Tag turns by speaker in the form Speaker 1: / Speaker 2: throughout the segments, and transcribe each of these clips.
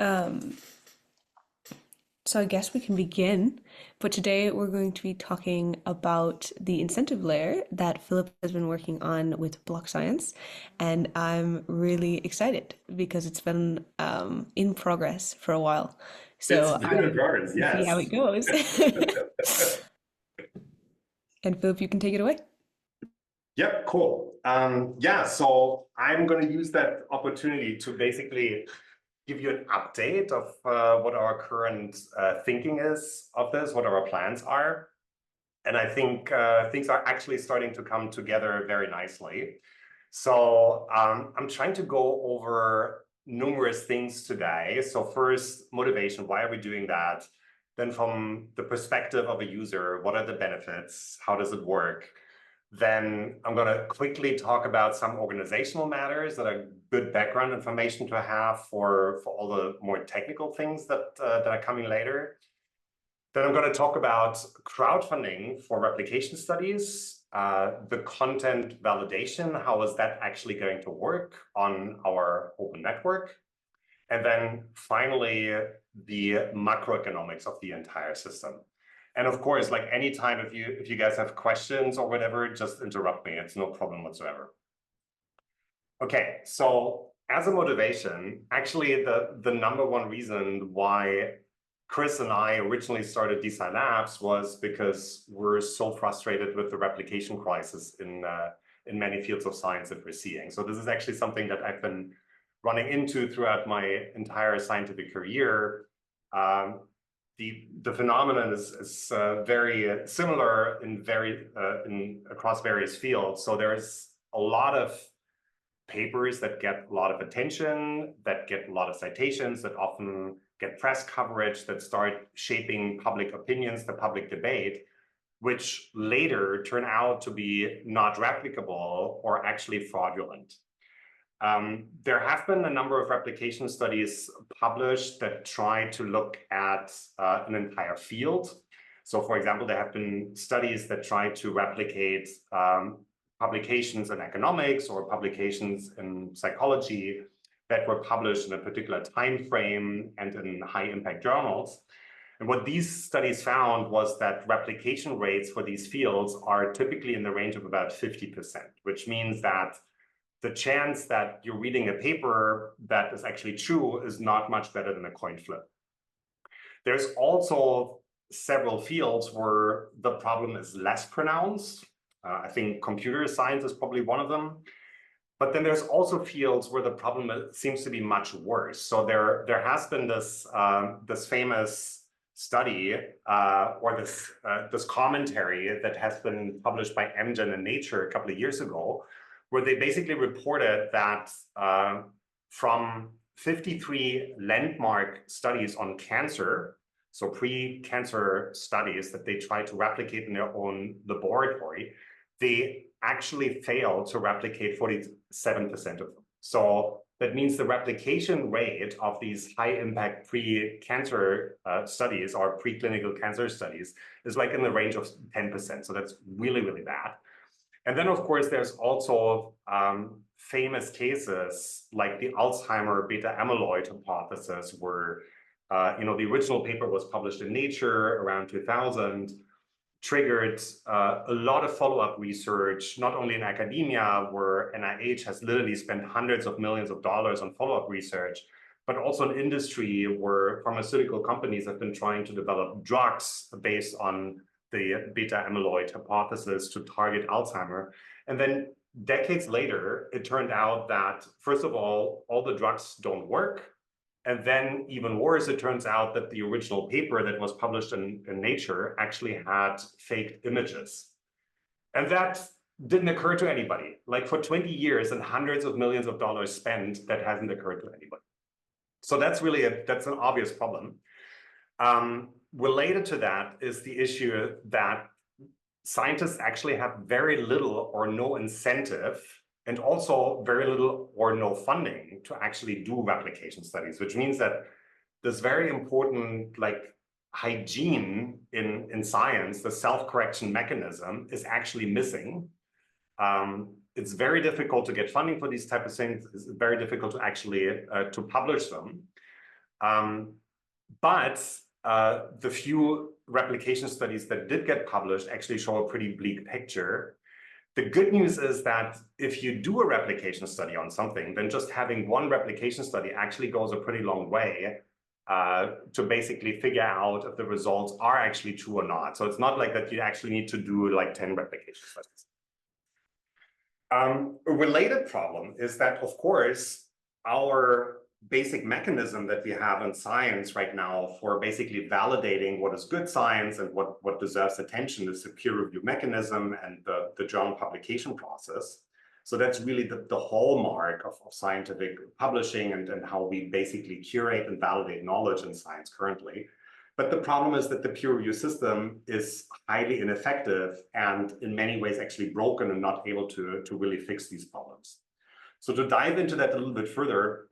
Speaker 1: Um, so I guess we can begin. But today we're going to be talking about the incentive layer that Philip has been working on with block science. And I'm really excited because it's been in progress for a while.
Speaker 2: It's
Speaker 1: So
Speaker 2: been in
Speaker 1: I'm
Speaker 2: progress,
Speaker 1: to see how it
Speaker 2: yes.
Speaker 1: goes. And Philip, you can take it away.
Speaker 2: Yep, cool. Yeah, so I'm going to use that opportunity to basically give you an update of what our current thinking is of this, what our plans are. And I think things are actually starting to come together very nicely. So I'm trying to go over numerous things today. So first, motivation. Why are we doing that? Then from the perspective of a user, what are the benefits? How does it work? Then I'm going to quickly talk about some organizational matters that are good background information to have for all the more technical things that are coming later. Then I'm going to talk about crowdfunding for replication studies, the content validation, how is that actually going to work on our open network? And then finally, the macroeconomics of the entire system. And of course, like anytime, if you guys have questions or whatever, just interrupt me. It's no problem whatsoever. Okay, so as a motivation, actually the number one reason why Chris and I originally started DeSci Labs was because we're so frustrated with the replication crisis in many fields of science that we're seeing. So this is actually something that I've been running into throughout my entire scientific career. The phenomenon is very similar across various fields. So there's a lot of papers that get a lot of attention, that get a lot of citations, that often get press coverage, that start shaping public opinions, the public debate, which later turn out to be not replicable or actually fraudulent. There have been a number of replication studies published that try to look at an entire field. So for example, there have been studies that try to replicate publications in economics or publications in psychology that were published in a particular time frame and in high impact journals. And what these studies found was that replication rates for these fields are typically in the range of about 50%, which means that the chance that you're reading a paper that is actually true is not much better than a coin flip. There's also several fields where the problem is less pronounced. I think computer science is probably one of them. But then there's also fields where the problem seems to be much worse. So there has been this famous study or this commentary that has been published by Amgen in Nature a couple of years ago, where they basically reported that from 53 landmark studies on cancer, so pre-cancer studies that they tried to replicate in their own laboratory, they actually failed to replicate 47% of them. So that means the replication rate of these high impact pre-cancer studies or preclinical cancer studies is like in the range of 10%. So that's really, really bad. And then, of course, there's also famous cases like the Alzheimer beta amyloid hypothesis, where the original paper was published in Nature around 2000, triggered a lot of follow-up research, not only in academia, where NIH has literally spent hundreds of millions of dollars on follow-up research, but also in industry where pharmaceutical companies have been trying to develop drugs based on the beta amyloid hypothesis to target Alzheimer. And then decades later, it turned out that, first of all the drugs don't work. And then even worse, it turns out that the original paper that was published in Nature actually had faked images. And that didn't occur to anybody. Like for 20 years and hundreds of millions of dollars spent, that hasn't occurred to anybody. So that's really that's an obvious problem. Related to that is the issue that scientists actually have very little or no incentive and also very little or no funding to actually do replication studies, which means that this very important hygiene in science, the self-correction mechanism, is actually missing. It's very difficult to get funding for these type of things. It's very difficult to actually to publish them. But the few replication studies that did get published actually show a pretty bleak picture. The good news is that if you do a replication study on something, then just having one replication study actually goes a pretty long way to basically figure out if the results are actually true or not. So it's not like that you actually need to do like 10 replication studies. A related problem is that, of course, our basic mechanism that we have in science right now for basically validating what is good science and what deserves attention is the peer review mechanism and the journal publication process. So that's really the hallmark of scientific publishing and how we basically curate and validate knowledge in science currently. But the problem is that the peer review system is highly ineffective and in many ways actually broken and not able to really fix these problems. So to dive into that a little bit further,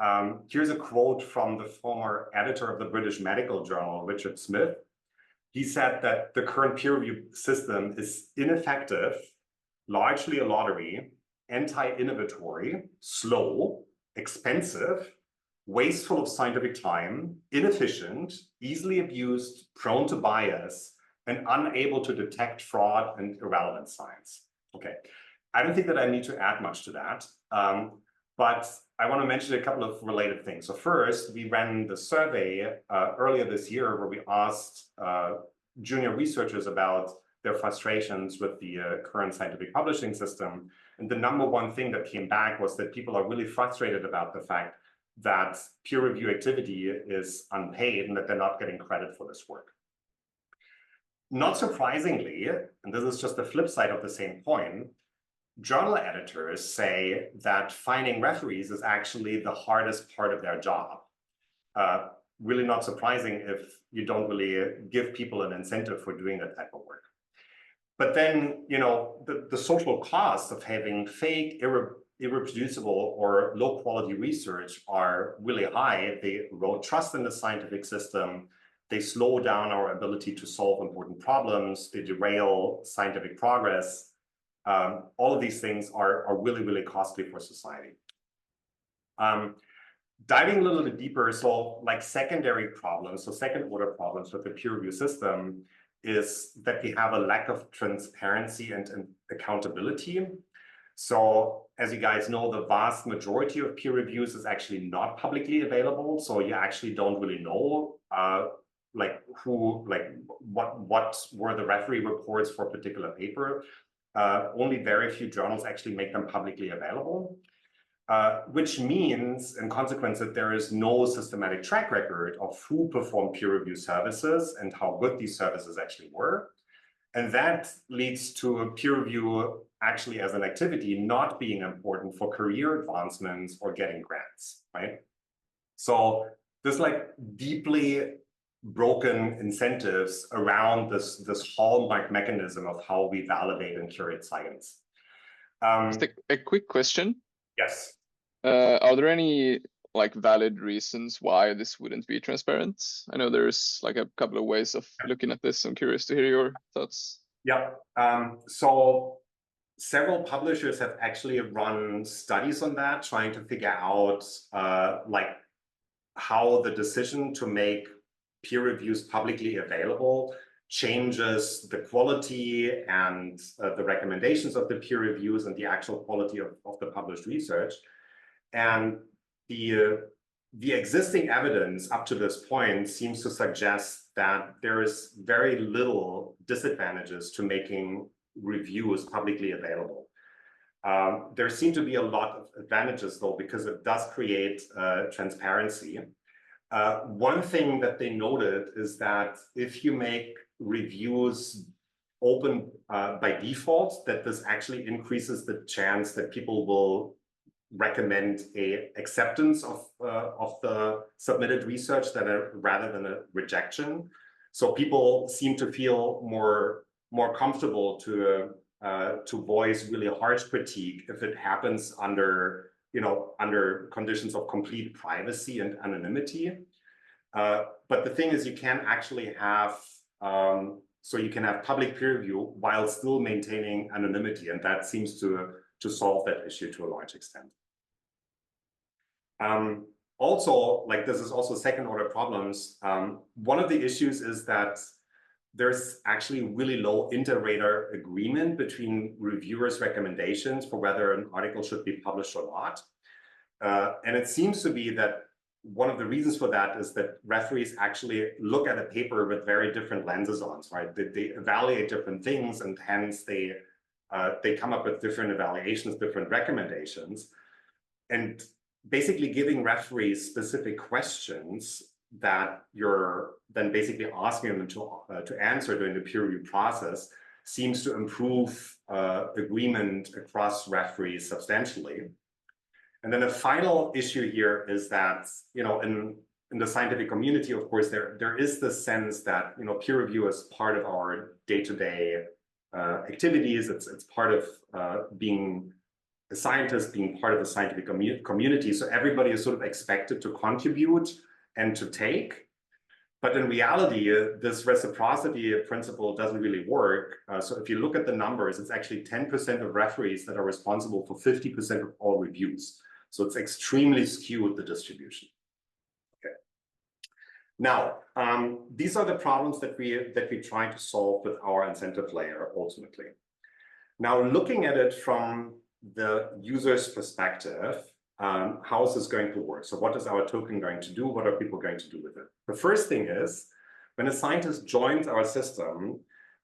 Speaker 2: here's a quote from the former editor of the British Medical Journal, Richard Smith. He said that the current peer review system is ineffective, largely a lottery, anti-innovatory, slow, expensive, wasteful of scientific time, inefficient, easily abused, prone to bias, and unable to detect fraud and irrelevant science. Okay, I don't think that I need to add much to that, but I want to mention a couple of related things. So first, we ran the survey earlier this year where we asked junior researchers about their frustrations with the current scientific publishing system. And the number one thing that came back was that people are really frustrated about the fact that peer review activity is unpaid and that they're not getting credit for this work. Not surprisingly, and this is just the flip side of the same coin, journal editors say that finding referees is actually the hardest part of their job. Really not surprising if you don't really give people an incentive for doing that type of work. But then, you know, the social costs of having fake, irreproducible or low quality research are really high. They erode trust in the scientific system. They slow down our ability to solve important problems. They derail scientific progress. All of these things are really, really costly for society. Diving a little bit deeper, so like secondary problems, so second order problems with the peer review system is that we have a lack of transparency and accountability. So as you guys know, the vast majority of peer reviews is actually not publicly available. So you actually don't really know what were the referee reports for a particular paper. Only very few journals actually make them publicly available, which means in consequence that there is no systematic track record of who performed peer review services and how good these services actually were. And that leads to a peer review actually as an activity not being important for career advancements or getting grants, right? So there's like deeply broken incentives around this hallmark mechanism of how we validate and curate science.
Speaker 3: Just a quick question.
Speaker 2: Yes.
Speaker 3: Are there any like valid reasons why this wouldn't be transparent? I know there's like a couple of ways of looking at this. I'm curious to hear your thoughts.
Speaker 2: Yeah. So several publishers have actually run studies on that, trying to figure out like how the decision to make peer reviews publicly available changes the quality and the recommendations of the peer reviews and the actual quality of the published research. And the existing evidence up to this point seems to suggest that there is very little disadvantages to making reviews publicly available. There seem to be a lot of advantages though, because it does create transparency. One thing that they noted is that if you make reviews open by default, that this actually increases the chance that people will recommend a acceptance of the submitted research rather than a rejection. So people seem to feel more comfortable to voice really harsh critique if it happens under conditions of complete privacy and anonymity. But the thing is, you can actually have you can have public peer review while still maintaining anonymity, and that seems to solve that issue to a large extent. also, like this is also second order problems. One of the issues is that there's actually really low inter-rater agreement between reviewers' recommendations for whether an article should be published or not. And it seems to be that one of the reasons for that is that referees actually look at a paper with very different lenses on, right? They evaluate different things, and hence they come up with different evaluations, different recommendations. And basically giving referees specific questions that you're then basically asking them to answer during the peer review process seems to improve agreement across referees substantially. And then the final issue here is that, you know, in the scientific community, of course, there is the sense that, you know, peer review is part of our day-to-day activities. It's part of being a scientist, being part of the scientific community. So everybody is sort of expected to contribute and to take. But in reality, this reciprocity principle doesn't really work. So if you look at the numbers, it's actually 10% of referees that are responsible for 50% of all reviews. So it's extremely skewed, the distribution. Okay. Now, these are the problems that we try to solve with our incentive layer ultimately. Now, looking at it from the user's perspective, how is this going to work? So what is our token going to do? What are people going to do with it? The first thing is, when a scientist joins our system,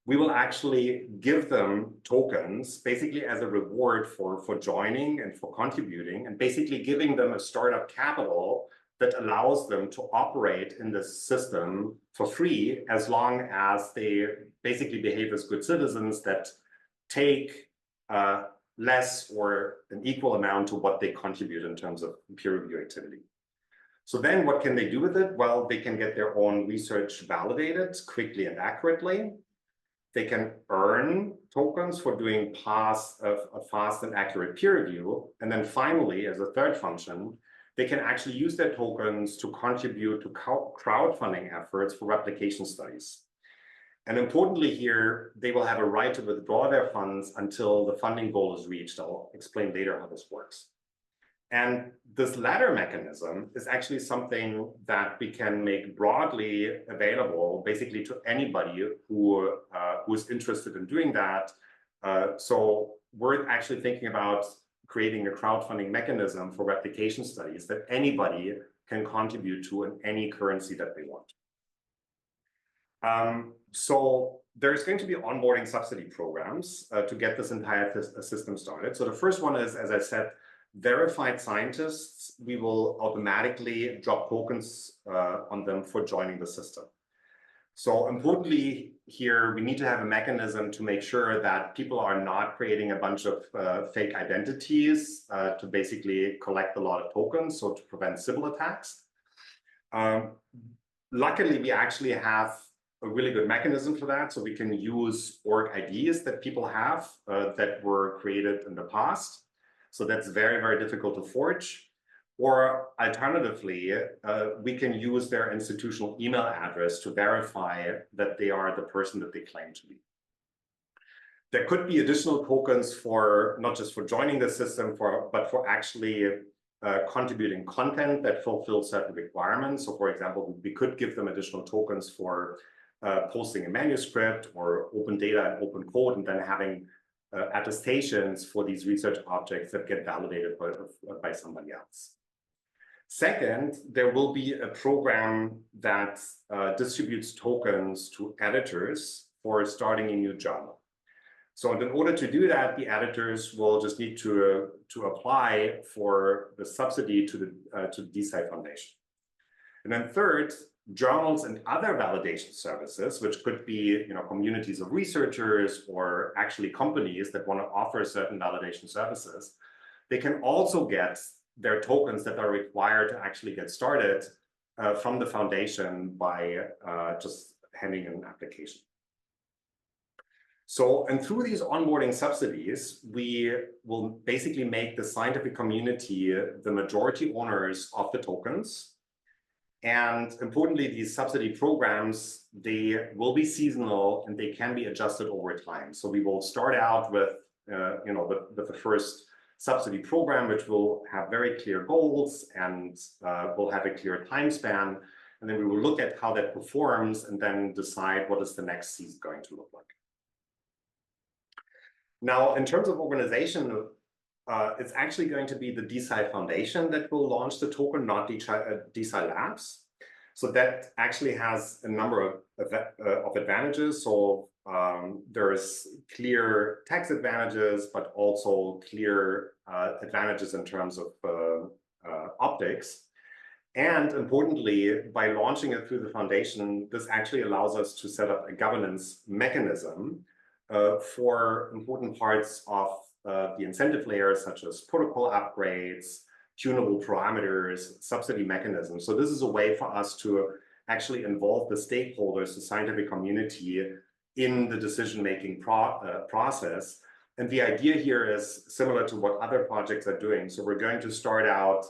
Speaker 2: we will actually give them tokens basically as a reward for joining and for contributing, and basically giving them a startup capital that allows them to operate in this system for free, as long as they basically behave as good citizens that take less or an equal amount to what they contribute in terms of peer review activity. So then what can they do with it? Well, they can get their own research validated quickly and accurately. They can earn tokens for doing a fast and accurate peer review. And then finally, as a third function, they can actually use their tokens to contribute to crowdfunding efforts for replication studies. And importantly here, they will have a right to withdraw their funds until the funding goal is reached. I'll explain later how this works. And this latter mechanism is actually something that we can make broadly available basically to anybody who is interested in doing that. So we're actually thinking about creating a crowdfunding mechanism for replication studies that anybody can contribute to in any currency that they want. So there's going to be onboarding subsidy programs to get this entire system started. So the first one is, as I said, verified scientists. We will automatically drop tokens on them for joining the system. So importantly here, we need to have a mechanism to make sure that people are not creating a bunch of fake identities to basically collect a lot of tokens, so to prevent Sybil attacks. Luckily, we actually have a really good mechanism for that. So we can use org IDs that people have that were created in the past. So that's very, very difficult to forge. Or alternatively, we can use their institutional email address to verify that they are the person that they claim to be. There could be additional tokens for not just for joining the system, but for actually contributing content that fulfills certain requirements. So for example, we could give them additional tokens for posting a manuscript or open data and open code, and then having attestations for these research objects that get validated by somebody else. Second, there will be a program that distributes tokens to editors for starting a new journal. So in order to do that, the editors will just need to apply for the subsidy to the DeSci Foundation. And then third, journals and other validation services, which could be communities of researchers or actually companies that want to offer certain validation services, they can also get their tokens that are required to actually get started from the foundation by just handing in an application. So, and through these onboarding subsidies, we will basically make the scientific community the majority owners of the tokens. And importantly, these subsidy programs, they will be seasonal and they can be adjusted over time. So we will start out with, with the first subsidy program, which will have very clear goals and will have a clear time span. And then we will look at how that performs and then decide what is the next season going to look like. Now, in terms of organization, it's actually going to be the DeSci Foundation that will launch the token, not DeSci Labs. So that actually has a number of advantages. So there's clear tax advantages, but also clear advantages in terms of optics. And importantly, by launching it through the foundation, this actually allows us to set up a governance mechanism for important parts of the incentive layers, such as protocol upgrades, tunable parameters, subsidy mechanisms. So this is a way for us to actually involve the stakeholders, the scientific community, in the decision-making process. And the idea here is similar to what other projects are doing. So we're going to start out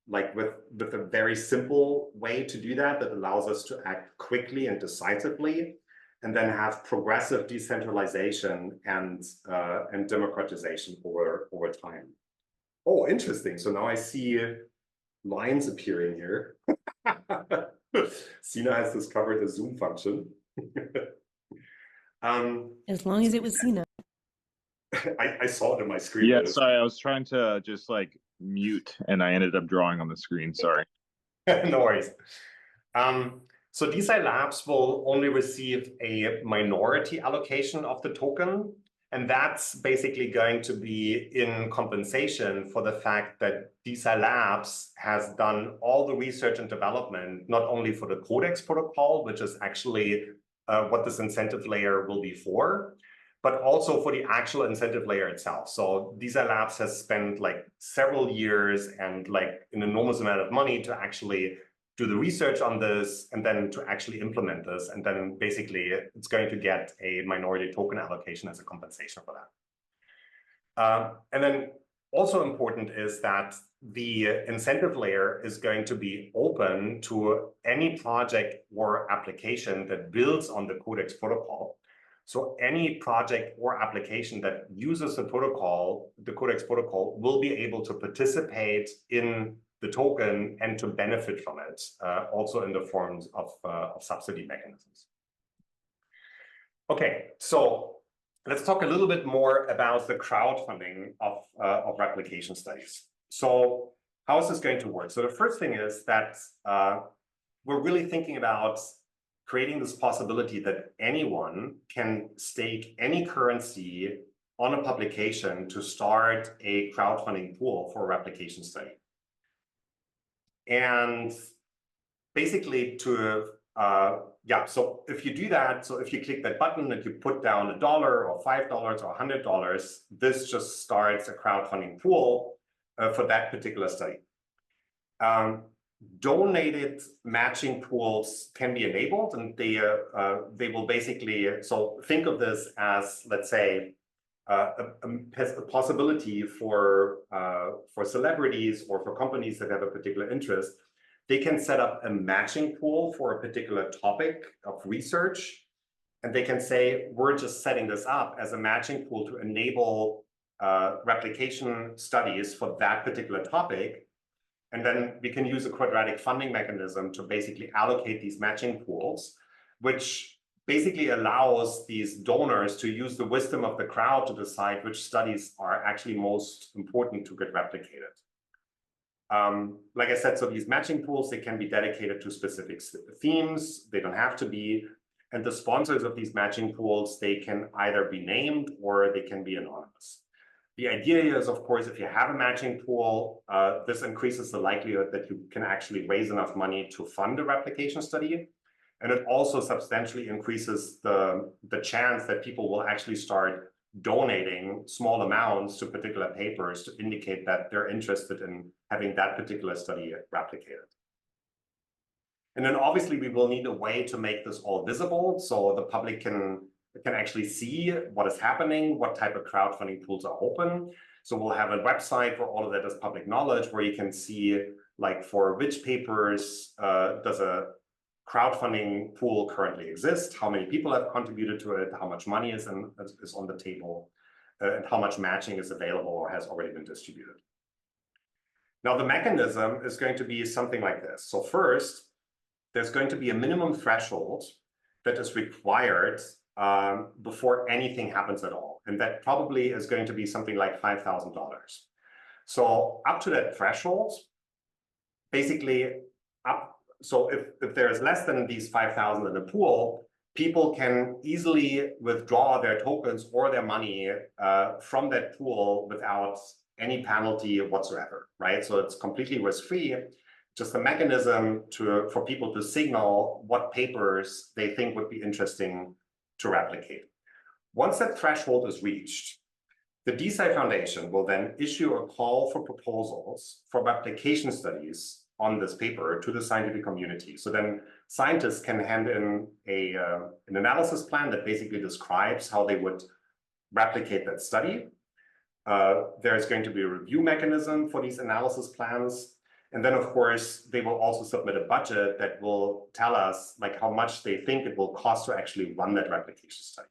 Speaker 2: like with a very simple way to do that allows us to act quickly and decisively, and then have progressive decentralization and democratization over time. Oh, interesting. So now I see lines appearing here. Sina has discovered the Zoom function.
Speaker 1: As long as it was Sina.
Speaker 2: I saw it on my screen.
Speaker 4: Yeah, sorry, I was trying to just like mute and I ended up drawing on the screen, sorry.
Speaker 2: No worries. So DeSci Labs will only receive a minority allocation of the token. And that's basically going to be in compensation for the fact that DeSci Labs has done all the research and development, not only for the CODEX protocol, which is actually what this incentive layer will be for, but also for the actual incentive layer itself. So DeSci Labs has spent like several years and like an enormous amount of money to actually do the research on this and then to actually implement this. And then basically it's going to get a minority token allocation as a compensation for that. And then also important is that the incentive layer is going to be open to any project or application that builds on the CODEX protocol. So any project or application that uses the protocol, the CODEX protocol, will be able to participate in the token and to benefit from it, also in the forms of subsidy mechanisms. Okay, so let's talk a little bit more about the crowdfunding of replication studies. So how is this going to work? So the first thing is that we're really thinking about creating this possibility that anyone can stake any currency on a publication to start a crowdfunding pool for a replication study. And basically so if you do that, so if you click that button and you put down $1 or $5 or $100, this just starts a crowdfunding pool for that particular study. Donated matching pools can be enabled, and they will basically, so think of this as, let's say, a possibility for celebrities or for companies that have a particular interest. They can set up a matching pool for a particular topic of research, and they can say, we're just setting this up as a matching pool to enable replication studies for that particular topic. And then we can use a quadratic funding mechanism to basically allocate these matching pools, which basically allows these donors to use the wisdom of the crowd to decide which studies are actually most important to get replicated. Like I said, so these matching pools, they can be dedicated to specific themes. They don't have to be. And the sponsors of these matching pools, they can either be named or they can be anonymous. The idea is, of course, if you have a matching pool, this increases the likelihood that you can actually raise enough money to fund a replication study. And it also substantially increases the chance that people will actually start donating small amounts to particular papers to indicate that they're interested in having that particular study replicated. And then obviously we will need a way to make this all visible so the public can actually see what is happening, what type of crowdfunding pools are open. So we'll have a website where all of that is public knowledge, where you can see, like, for which papers does a crowdfunding pool currently exist, how many people have contributed to it, how much money is on the table. and how much matching is available or has already been distributed. Now, the mechanism is going to be something like this. So first, there's going to be a minimum threshold that is required before anything happens at all. And that probably is going to be something like $5,000. So up to that threshold, basically, so if there's less than these 5,000 in the pool, people can easily withdraw their tokens or their money from that pool without any penalty whatsoever, right? So it's completely risk-free, just a mechanism for people to signal what papers they think would be interesting to replicate. Once that threshold is reached, the DeSci Foundation will then issue a call for proposals for replication studies on this paper to the scientific community. So then scientists can hand in an analysis plan that basically describes how they would replicate that study. There's going to be a review mechanism for these analysis plans. And then, of course, they will also submit a budget that will tell us like how much they think it will cost to actually run that replication study.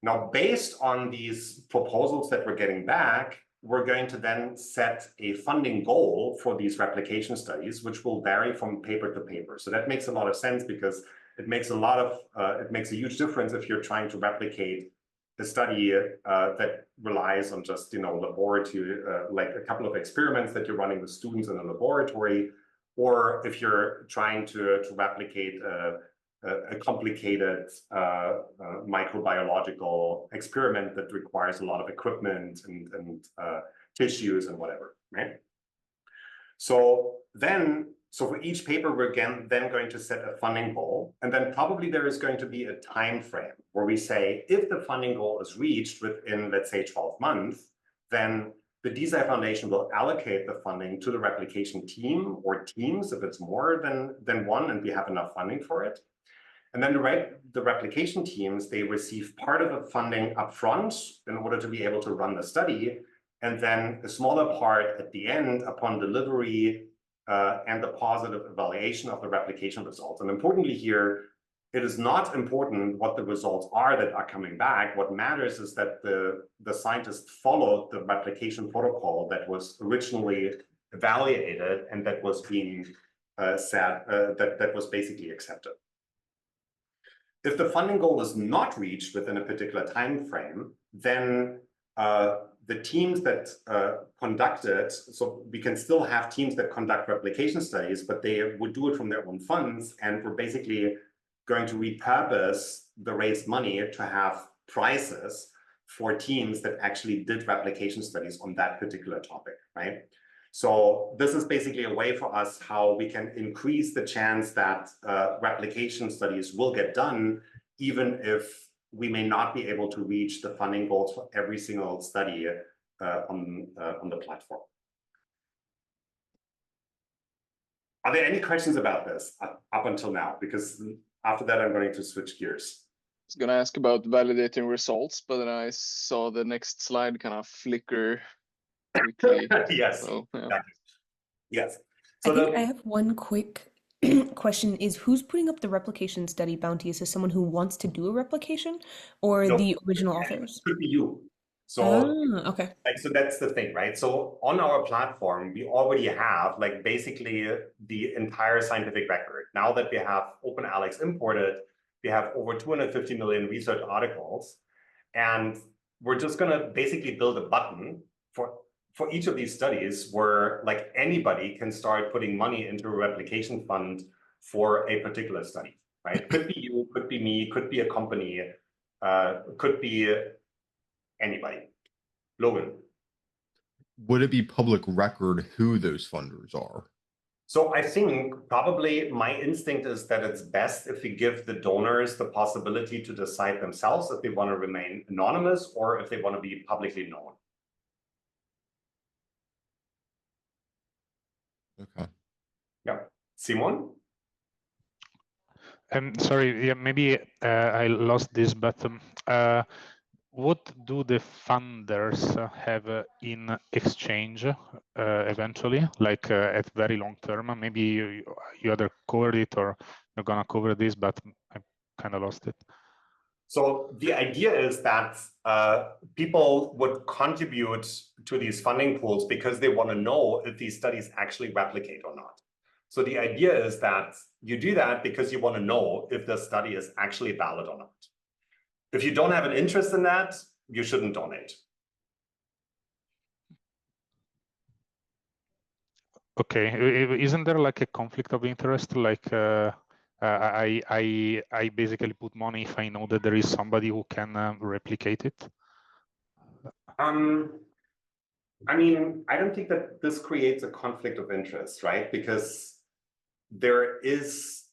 Speaker 2: Now, based on these proposals that we're getting back, we're going to then set a funding goal for these replication studies, which will vary from paper to paper. So that makes a lot of sense because it makes a huge difference if you're trying to replicate a study that relies on just, laboratory, like a couple of experiments that you're running with students in a laboratory, or if you're trying to replicate a complicated microbiological experiment that requires a lot of equipment and tissues and whatever, right? So for each paper, we're then going to set a funding goal, and then probably there is going to be a time frame where we say, if the funding goal is reached within, let's say, 12 months, then the DeSci Foundation will allocate the funding to the replication team or teams if it's more than one and we have enough funding for it. And then the replication teams, they receive part of the funding upfront in order to be able to run the study, and then a smaller part at the end upon delivery and the positive evaluation of the replication results. And importantly here, it is not important what the results are that are coming back. What matters is that the scientists followed the replication protocol that was originally evaluated and that was being that was basically accepted. If the funding goal is not reached within a particular time frame, then the teams that conduct it, so we can still have teams that conduct replication studies, but they would do it from their own funds, and we're basically going to repurpose the raised money to have prizes for teams that actually did replication studies on that particular topic, right? So this is basically a way for us how we can increase the chance that replication studies will get done, even if we may not be able to reach the funding goals for every single study on the platform. Are there any questions about this up until now? Because after that, I'm going to switch gears.
Speaker 3: I was going to ask about validating results, but then I saw the next slide kind of flicker quickly.
Speaker 2: Yes,
Speaker 3: so, yeah.
Speaker 2: exactly. Yes. So
Speaker 1: I think I have one quick question is who's putting up the replication study bounty? Is this someone who wants to do a replication or the original authors?
Speaker 2: It could be you. So,
Speaker 1: okay.
Speaker 2: So that's the thing, right? So on our platform, we already have like basically the entire scientific record. Now that we have OpenAlex imported, we have over 250 million research articles, and we're just going to basically build a button for each of these studies where like anybody can start putting money into a replication fund for a particular study, right? Could be you, could be me, could be a company, could be anybody. Logan.
Speaker 5: Would it be public record who those funders are?
Speaker 2: So I think probably my instinct is that it's best if we give the donors the possibility to decide themselves if they want to remain anonymous or if they want to be publicly known.
Speaker 5: Okay.
Speaker 2: Yeah. Simon?
Speaker 6: Sorry, yeah, maybe I lost this, but what do the funders have in exchange eventually, like at very long term? Maybe you, either covered it or you're gonna cover this, but I kind of lost it.
Speaker 2: So the idea is that people would contribute to these funding pools because they want to know if these studies actually replicate or not. So the idea is that you do that because you want to know if the study is actually valid or not. If you don't have an interest in that, you shouldn't donate.
Speaker 6: Okay, isn't there like a conflict of interest? Like I basically put money if I know that there is somebody who can replicate it.
Speaker 2: I mean, I don't think that this creates a conflict of interest, right? Because there is,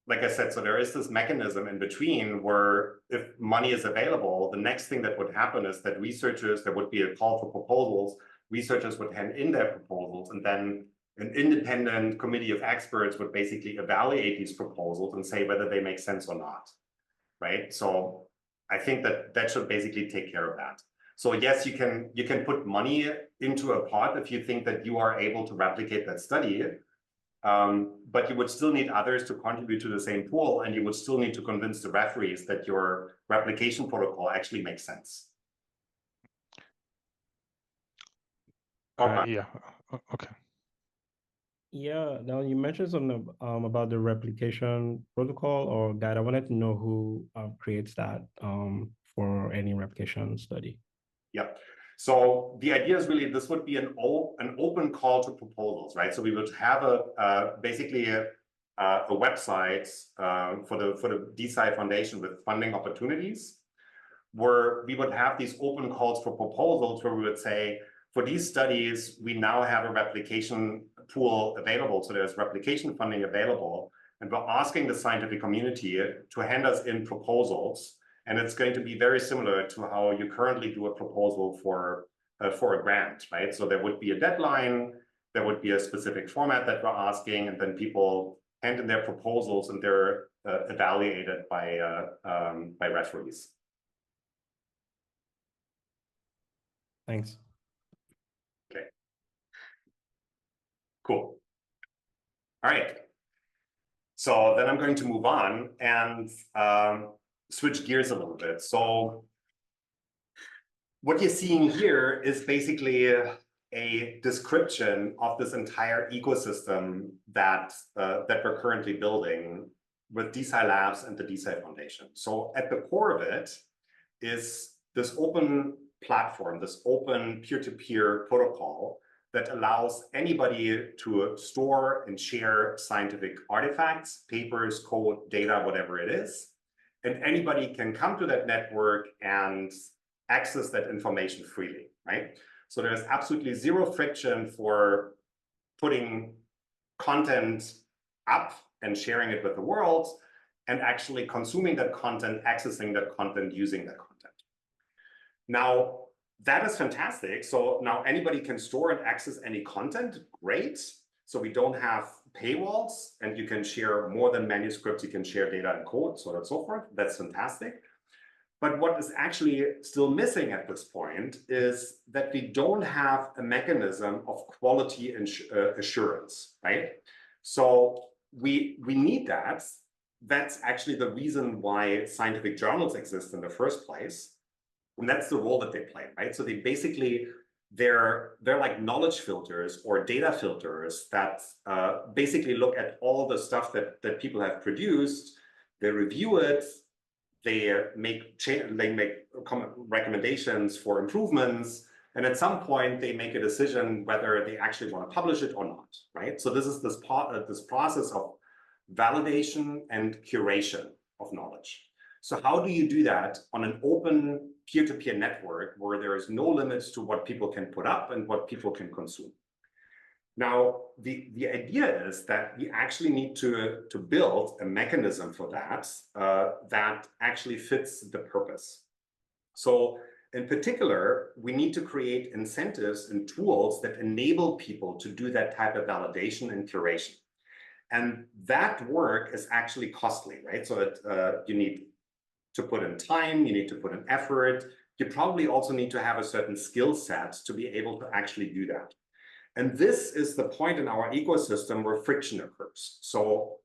Speaker 2: like I said, so there is this mechanism in between where if money is available, the next thing that would happen is that researchers, there would be a call for proposals, researchers would hand in their proposals, and then an independent committee of experts would basically evaluate these proposals and say whether they make sense or not, right? So I think that that should basically take care of that. So yes, you can put money into a pot if you think that you are able to replicate that study, but you would still need others to contribute to the same pool, and you would still need to convince the referees that your replication protocol actually makes sense.
Speaker 6: Yeah, okay.
Speaker 7: Yeah, now you mentioned something about the replication protocol or guide. I wanted to know who creates that for any replication study.
Speaker 2: Yep. So the idea is really this would be an open call to proposals, right? So we would have basically a website for the DeSci Foundation with funding opportunities, where we would have these open calls for proposals where we would say, for these studies, we now have a replication pool available. So there's replication funding available. And we're asking the scientific community to hand us in proposals. And it's going to be very similar to how you currently do a proposal for a grant, right? So there would be a deadline, there would be a specific format that we're asking, and then people hand in their proposals and they're evaluated by referees.
Speaker 7: Thanks.
Speaker 2: Okay. Cool. All right. So then I'm going to move on and switch gears a little bit. So what you're seeing here is basically a description of this entire ecosystem that we're currently building with DeSci Labs and the DeSci Foundation. So at the core of it is this open platform, this open peer-to-peer protocol that allows anybody to store and share scientific artifacts, papers, code, data, whatever it is. And anybody can come to that network and access that information freely, right? So there's absolutely zero friction for putting content up and sharing it with the world, and actually consuming that content, accessing that content, using that content. Now, that is fantastic. So now anybody can store and access any content, great. So we don't have paywalls, and you can share more than manuscripts, you can share data and code, so on and so forth. That's fantastic. But what is actually still missing at this point is that we don't have a mechanism of quality assurance, right? So we need that. That's actually the reason why scientific journals exist in the first place. And that's the role that they play, right? So they basically, they're like knowledge filters or data filters that basically look at all the stuff that people have produced, they review it, they make recommendations for improvements, and at some point they make a decision whether they actually want to publish it or not, right? So this is this process of validation and curation of knowledge. So how do you do that on an open peer-to-peer network where there is no limits to what people can put up and what people can consume? Now, the idea is that we actually need to build a mechanism for that that actually fits the purpose. So in particular, we need to create incentives and tools that enable people to do that type of validation and curation. And that work is actually costly, right? So you need to put in time, you need to put in effort. You probably also need to have a certain skill set to be able to actually do that. And this is the point in our ecosystem where friction occurs. So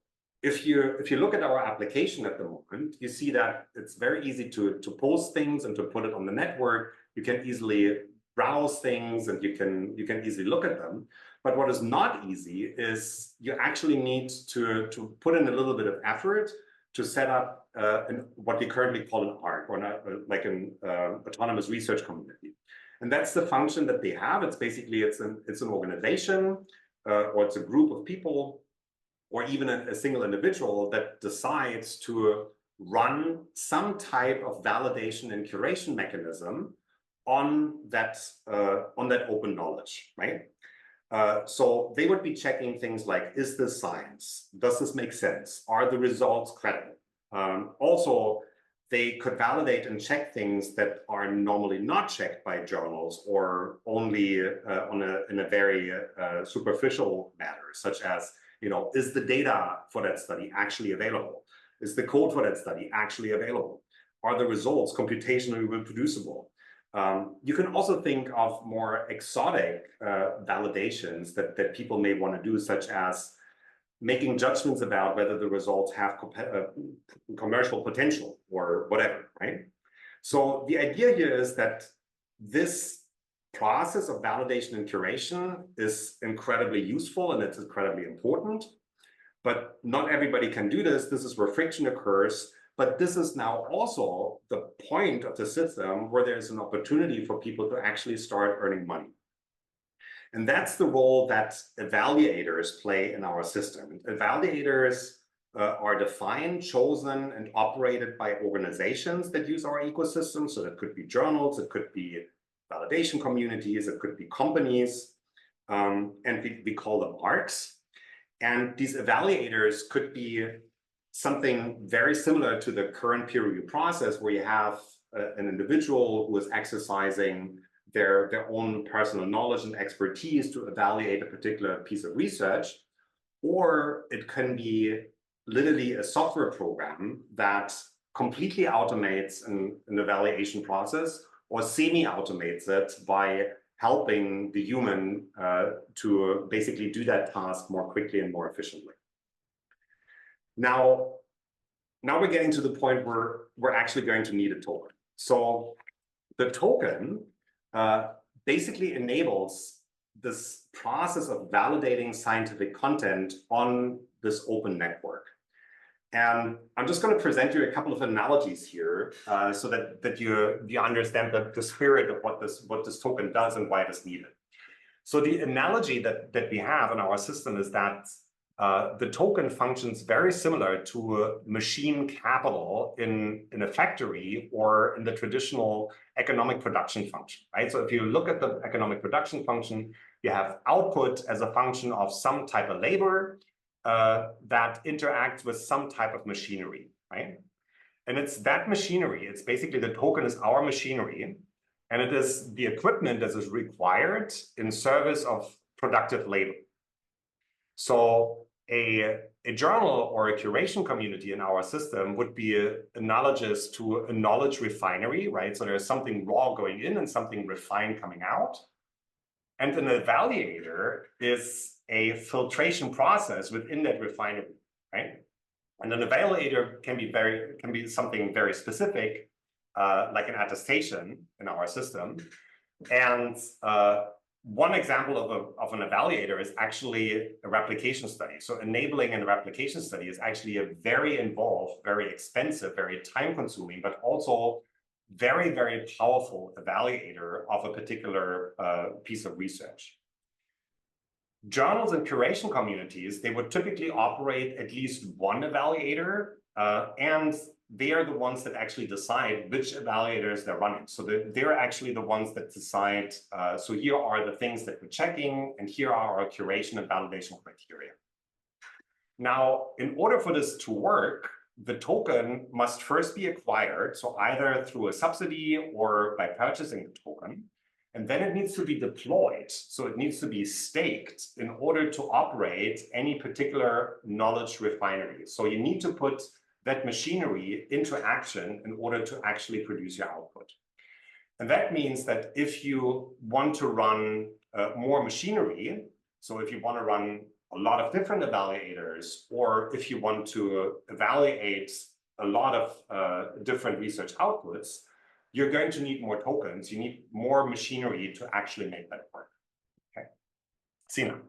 Speaker 2: if you look at our application at the moment, you see that it's very easy to post things and to put it on the network. You can easily browse things and you can easily look at them. But what is not easy is you actually need to put in a little bit of effort to set up what we currently call an ARC, or not, like an autonomous research community. And that's the function that they have. It's basically, it's an organization or it's a group of people, or even a single individual that decides to run some type of validation and curation mechanism on that open knowledge, right? So they would be checking things like, is this science? Does this make sense? Are the results credible? Also, they could validate and check things that are normally not checked by journals, or only in a very superficial manner, such as, is the data for that study actually available? Is the code for that study actually available? Are the results computationally reproducible? You can also think of more exotic validations that people may want to do, such as making judgments about whether the results have commercial potential or whatever, right? So the idea here is that this process of validation and curation is incredibly useful and it's incredibly important, but not everybody can do this. This is where friction occurs, but this is now also the point of the system where there's an opportunity for people to actually start earning money. And that's the role that evaluators play in our system. Evaluators are defined, chosen, and operated by organizations that use our ecosystem. So that could be journals, it could be validation communities, it could be companies, and we call them ARCs. And these evaluators could be something very similar to the current peer review process, where you have an individual who is exercising their own personal knowledge and expertise to evaluate a particular piece of research, or it can be literally a software program that completely automates an evaluation process, or semi-automates it by helping the human to basically do that task more quickly and more efficiently. Now we're getting to the point where we're actually going to need a token. So the token basically enables this process of validating scientific content on this open network. And I'm just going to present you a couple of analogies here so that you understand the spirit of what this token does and why it is needed. So the analogy that we have in our system is that the token functions very similar to machine capital in a factory or in the traditional economic production function, right? So if you look at the economic production function, you have output as a function of some type of labor that interacts with some type of machinery, right? And it's that machinery, it's basically the token is our machinery, and it is the equipment that is required in service of productive labor. So a journal or a curation community in our system would be analogous to a knowledge refinery, right? So there's something raw going in and something refined coming out. And an evaluator is a filtration process within that refinery, right? And an evaluator can be something very specific, like an attestation in our system. And one example of an evaluator is actually a replication study. So enabling a replication study is actually a very involved, very expensive, very time-consuming, but also very, very powerful evaluator of a particular piece of research. Journals and curation communities, they would typically operate at least one evaluator, and they are the ones that actually decide which evaluators they're running. So they're actually the ones that decide, so here are the things that we're checking, and here are our curation and validation criteria. Now, in order for this to work, the token must first be acquired, so either through a subsidy or by purchasing the token, and then it needs to be deployed. So it needs to be staked in order to operate any particular knowledge refinery. So you need to put that machinery into action in order to actually produce your output. And that means that if you want to run more machinery, so if you want to run a lot of different evaluators, or if you want to evaluate a lot of different research outputs, you're going to need more tokens. You need more machinery to actually make that work. Okay, Sina.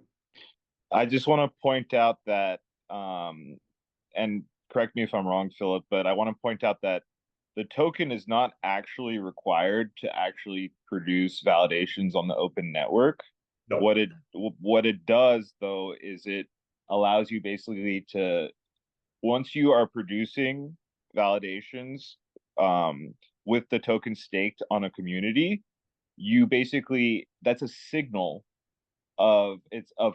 Speaker 4: I just want to point out that, and correct me if I'm wrong, Philip, but I want to point out that the token is not actually required to actually produce validations on the open network.
Speaker 2: No.
Speaker 4: What it does though is it allows you basically to, once you are producing validations with the token staked on a community, you basically, that's a signal of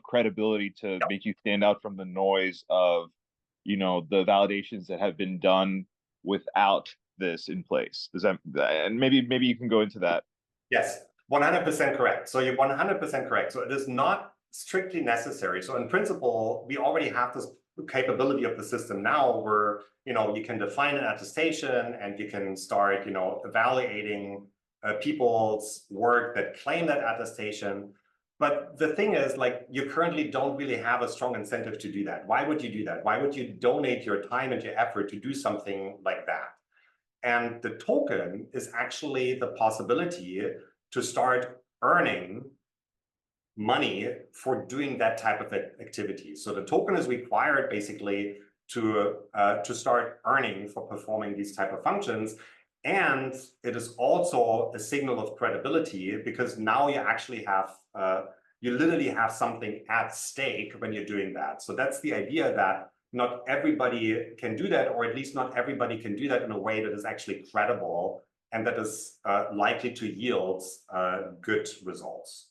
Speaker 4: credibility to make you stand out from the noise of, you know, the validations that have been done without this in place. Does that, and maybe you can go into that.
Speaker 2: Yes, 100% correct. So you're 100% correct. So it is not strictly necessary. So in principle, we already have this capability of the system now where, you know, you can define an attestation and you can start, you know, evaluating people's work that claim that attestation. But the thing is, like, you currently don't really have a strong incentive to do that. Why would you do that? Why would you donate your time and your effort to do something like that? And the token is actually the possibility to start earning money for doing that type of activity. So the token is required basically to start earning for performing these type of functions. And it is also a signal of credibility because now you actually have, you literally have something at stake when you're doing that. So that's the idea, that not everybody can do that, or at least not everybody can do that in a way that is actually credible and that is likely to yield good results.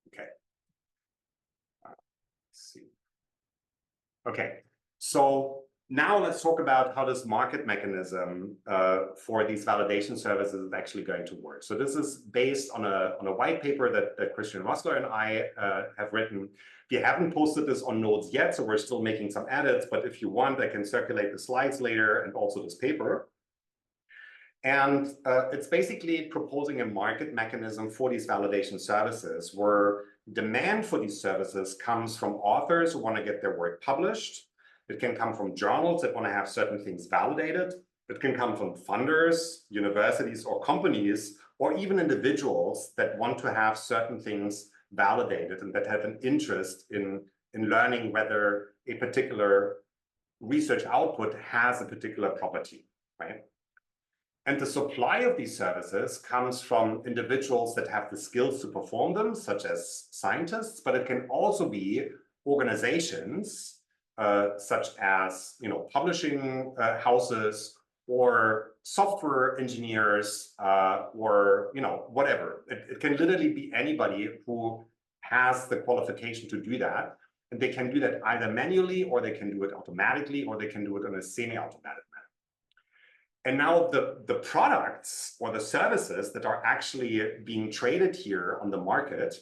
Speaker 2: Okay. Let's see. Okay, so now let's talk about how this market mechanism for these validation services is actually going to work. So this is based on a white paper that Christian Rossler and I have written. We haven't posted this on Nodes yet, so we're still making some edits, but if you want, I can circulate the slides later and also this paper. And it's basically proposing a market mechanism for these validation services where demand for these services comes from authors who want to get their work published. It can come from journals that want to have certain things validated. It can come from funders, universities, or companies, or even individuals that want to have certain things validated and that have an interest in learning whether a particular research output has a particular property, right? And the supply of these services comes from individuals that have the skills to perform them, such as scientists, but it can also be organizations such as, you know, publishing houses or software engineers or, you know, whatever. It can literally be anybody who has the qualification to do that. And they can do that either manually, or they can do it automatically, or they can do it in a semi-automatic manner. And now the products or the services that are actually being traded here on the market,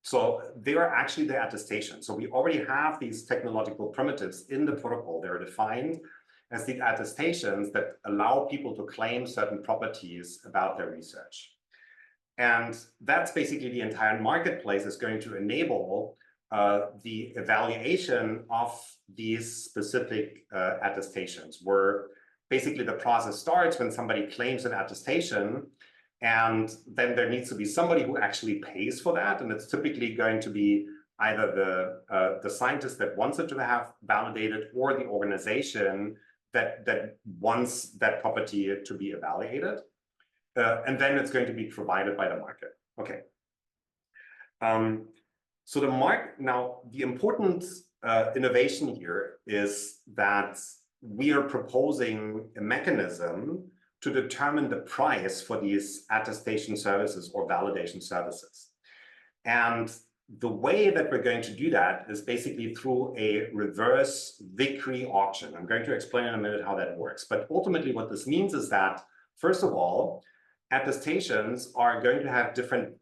Speaker 2: so they are actually the attestation. So we already have these technological primitives in the protocol. They're defined as the attestations that allow people to claim certain properties about their research. And that's basically the entire marketplace is going to enable the evaluation of these specific attestations, where basically the process starts when somebody claims an attestation, and then there needs to be somebody who actually pays for that. And it's typically going to be either the scientist that wants it to have validated, or the organization that wants that property to be evaluated. And then it's going to be provided by the market. Okay. So the important innovation here is that we are proposing a mechanism to determine the price for these attestation services or validation services. And the way that we're going to do that is basically through a reverse victory auction. I'm going to explain in a minute how that works. But ultimately what this means is that, first of all, attestations are going to have different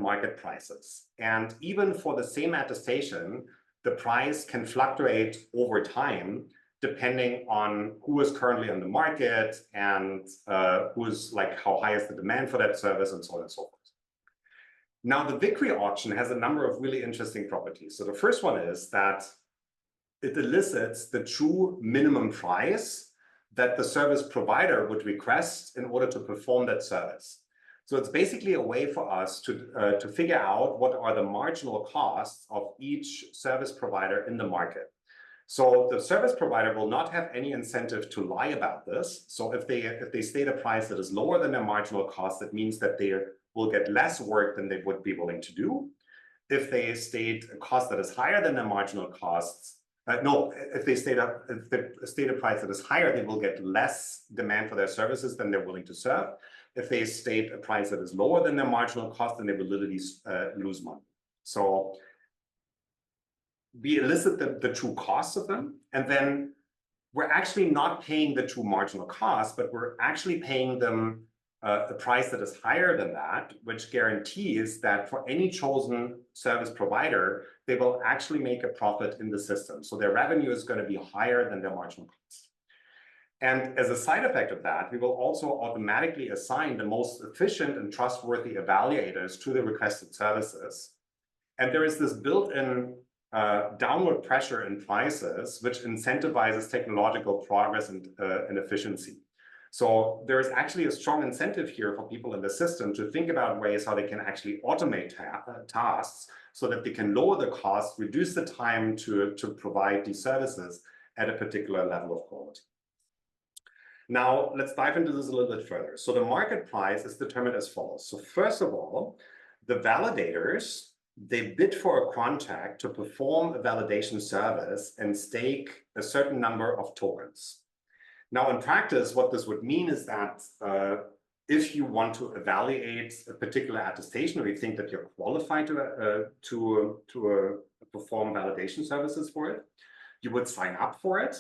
Speaker 2: market prices. And even for the same attestation, the price can fluctuate over time depending on who is currently on the market and who's, like, how high is the demand for that service, and so on and so forth. Now, the victory auction has a number of really interesting properties. So the first one is that it elicits the true minimum price that the service provider would request in order to perform that service. So it's basically a way for us to figure out what are the marginal costs of each service provider in the market. So the service provider will not have any incentive to lie about this. So if they state a price that is lower than their marginal cost, that means that they will get less work than they would be willing to do. If they state a cost that is higher than their marginal costs, if they state a price that is higher, they will get less demand for their services than they're willing to serve. If they state a price that is lower than their marginal cost, then they will literally lose money. So we elicit the true costs of them, and then we're actually not paying the true marginal cost, but we're actually paying them a price that is higher than that, which guarantees that for any chosen service provider, they will actually make a profit in the system. So their revenue is going to be higher than their marginal cost. And as a side effect of that, we will also automatically assign the most efficient and trustworthy evaluators to the requested services. And there is this built-in downward pressure in prices, which incentivizes technological progress and efficiency. So there is actually a strong incentive here for people in the system to think about ways how they can actually automate tasks so that they can lower the cost, reduce the time to provide these services at a particular level of quality. Now, let's dive into this a little bit further. So the market price is determined as follows. So first of all, the validators, they bid for a contract to perform a validation service and stake a certain number of tokens. Now, in practice, what this would mean is that if you want to evaluate a particular attestation, or you think that you're qualified to perform validation services for it, you would sign up for it.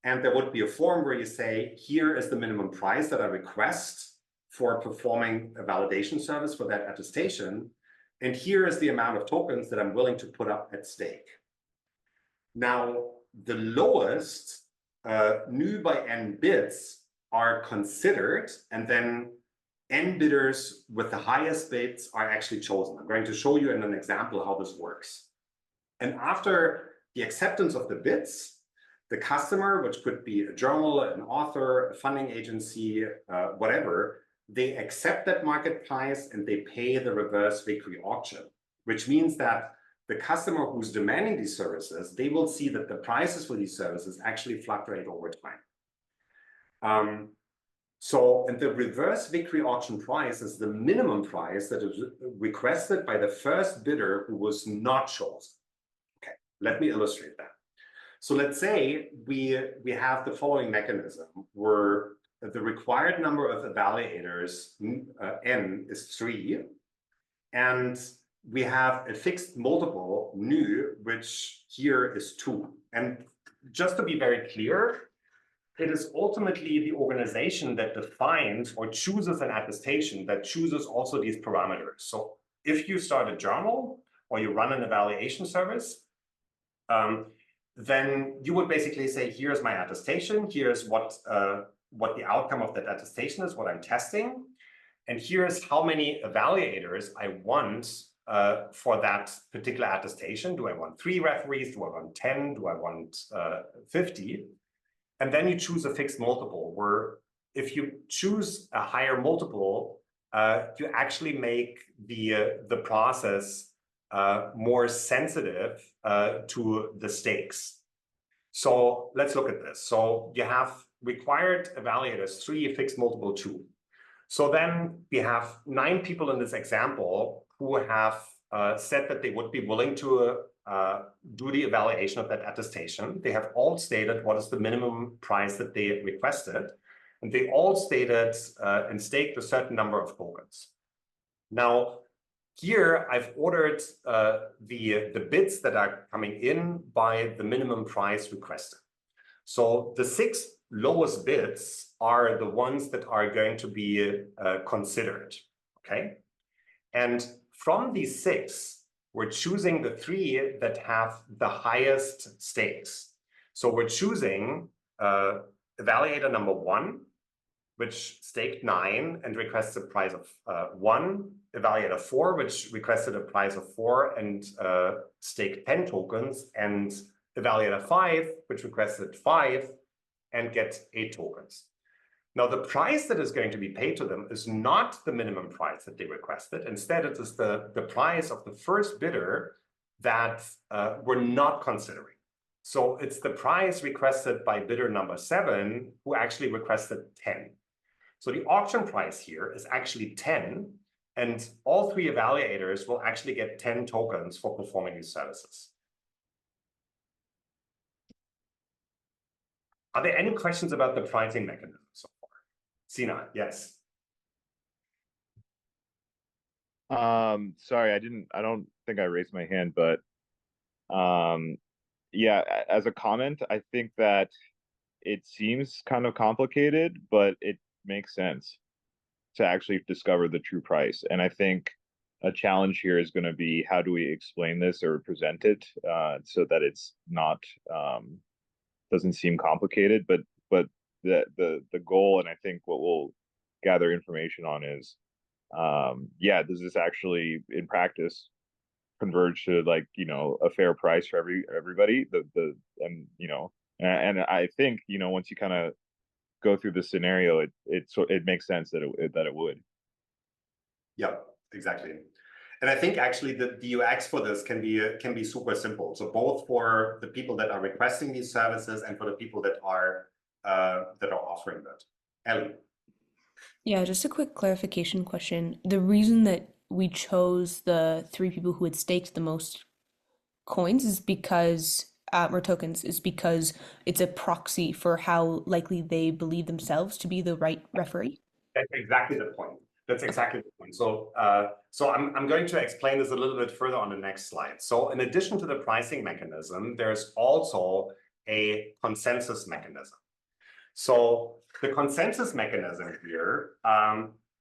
Speaker 2: And there would be a form where you say, here is the minimum price that I request for performing a validation service for that attestation. And here is the amount of tokens that I'm willing to put up at stake. Now, the lowest nu by n bids are considered, and then n bidders with the highest bids are actually chosen. I'm going to show you in an example how this works. And after the acceptance of the bids, the customer, which could be a journal, an author, a funding agency, whatever, they accept that market price and they pay the reverse victory auction, which means that the customer who's demanding these services, they will see that the prices for these services actually fluctuate over time. And the reverse victory auction price is the minimum price that is requested by the first bidder who was not chosen. Okay, let me illustrate that. So let's say we have the following mechanism where the required number of evaluators, n, is 3, and we have a fixed multiple, nu, which here is 2. And just to be very clear, it is ultimately the organization that defines or chooses an attestation that chooses also these parameters. So if you start a journal or you run an evaluation service, then you would basically say, here's my attestation, here's what the outcome of that attestation is, what I'm testing, and here's how many evaluators I want for that particular attestation. Do I want 3 referees? Do I want 10? Do I want 50? And then you choose a fixed multiple, where if you choose a higher multiple, you actually make the process more sensitive to the stakes. So let's look at this. So you have required evaluators 3, fixed multiple 2. So then we have 9 people in this example who have said that they would be willing to do the evaluation of that attestation. They have all stated what is the minimum price that they requested, and they all stated and staked a certain number of tokens. Now, here I've ordered the bids that are coming in by the minimum price requested. So the 6 lowest bids are the ones that are going to be considered, okay? And from these 6, we're choosing the 3 that have the highest stakes. So we're choosing evaluator number 1, which staked 9 and requests a price of 1, evaluator 4, which requested a price of 4 and staked 10 tokens, and evaluator 5, which requested 5 and get 8 tokens. Now, the price that is going to be paid to them is not the minimum price that they requested. Instead, it is the price of the first bidder that we're not considering. So it's the price requested by bidder number 7, who actually requested 10. So the auction price here is actually 10, and all 3 evaluators will actually get 10 tokens for performing these services. Are there any questions about the pricing mechanism so far? Sina, yes.
Speaker 4: Sorry, I don't think I raised my hand, but yeah, as a comment, I think that it seems kind of complicated, but it makes sense to actually discover the true price. And I think a challenge here is going to be, how do we explain this or present it so that it's not doesn't seem complicated, but the goal, and I think what we'll gather information on is, yeah, does this actually in practice converge to, like, you know, a fair price for everybody? And you know, and I think, you know, once you kind of go through the scenario, it makes sense that it would.
Speaker 2: Yeah, exactly. And I think actually the UX for this can be super simple. So both for the people that are requesting these services and for the people that are offering that. Ellie.
Speaker 1: Yeah, just a quick clarification question. The reason that we chose the 3 people who had staked the most coins is because, or tokens, is because it's a proxy for how likely they believe themselves to be the right referee.
Speaker 2: That's exactly the point. That's exactly the point. So, I'm going to explain this a little bit further on the next slide. So in addition to the pricing mechanism, there's also a consensus mechanism. So the consensus mechanism here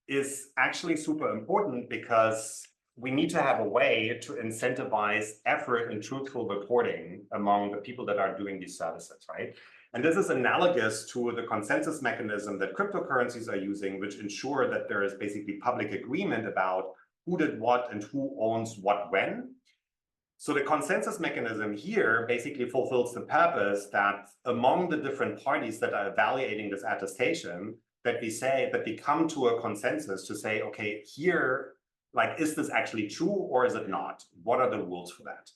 Speaker 2: is actually super important, because we need to have a way to incentivize effort and truthful reporting among the people that are doing these services, right? And this is analogous to the consensus mechanism that cryptocurrencies are using, which ensure that there is basically public agreement about who did what and who owns what when. So the consensus mechanism here basically fulfills the purpose that among the different parties that are evaluating this attestation, that we come to a consensus to say, okay, here, like, is this actually true or is it not? What are the rules for that?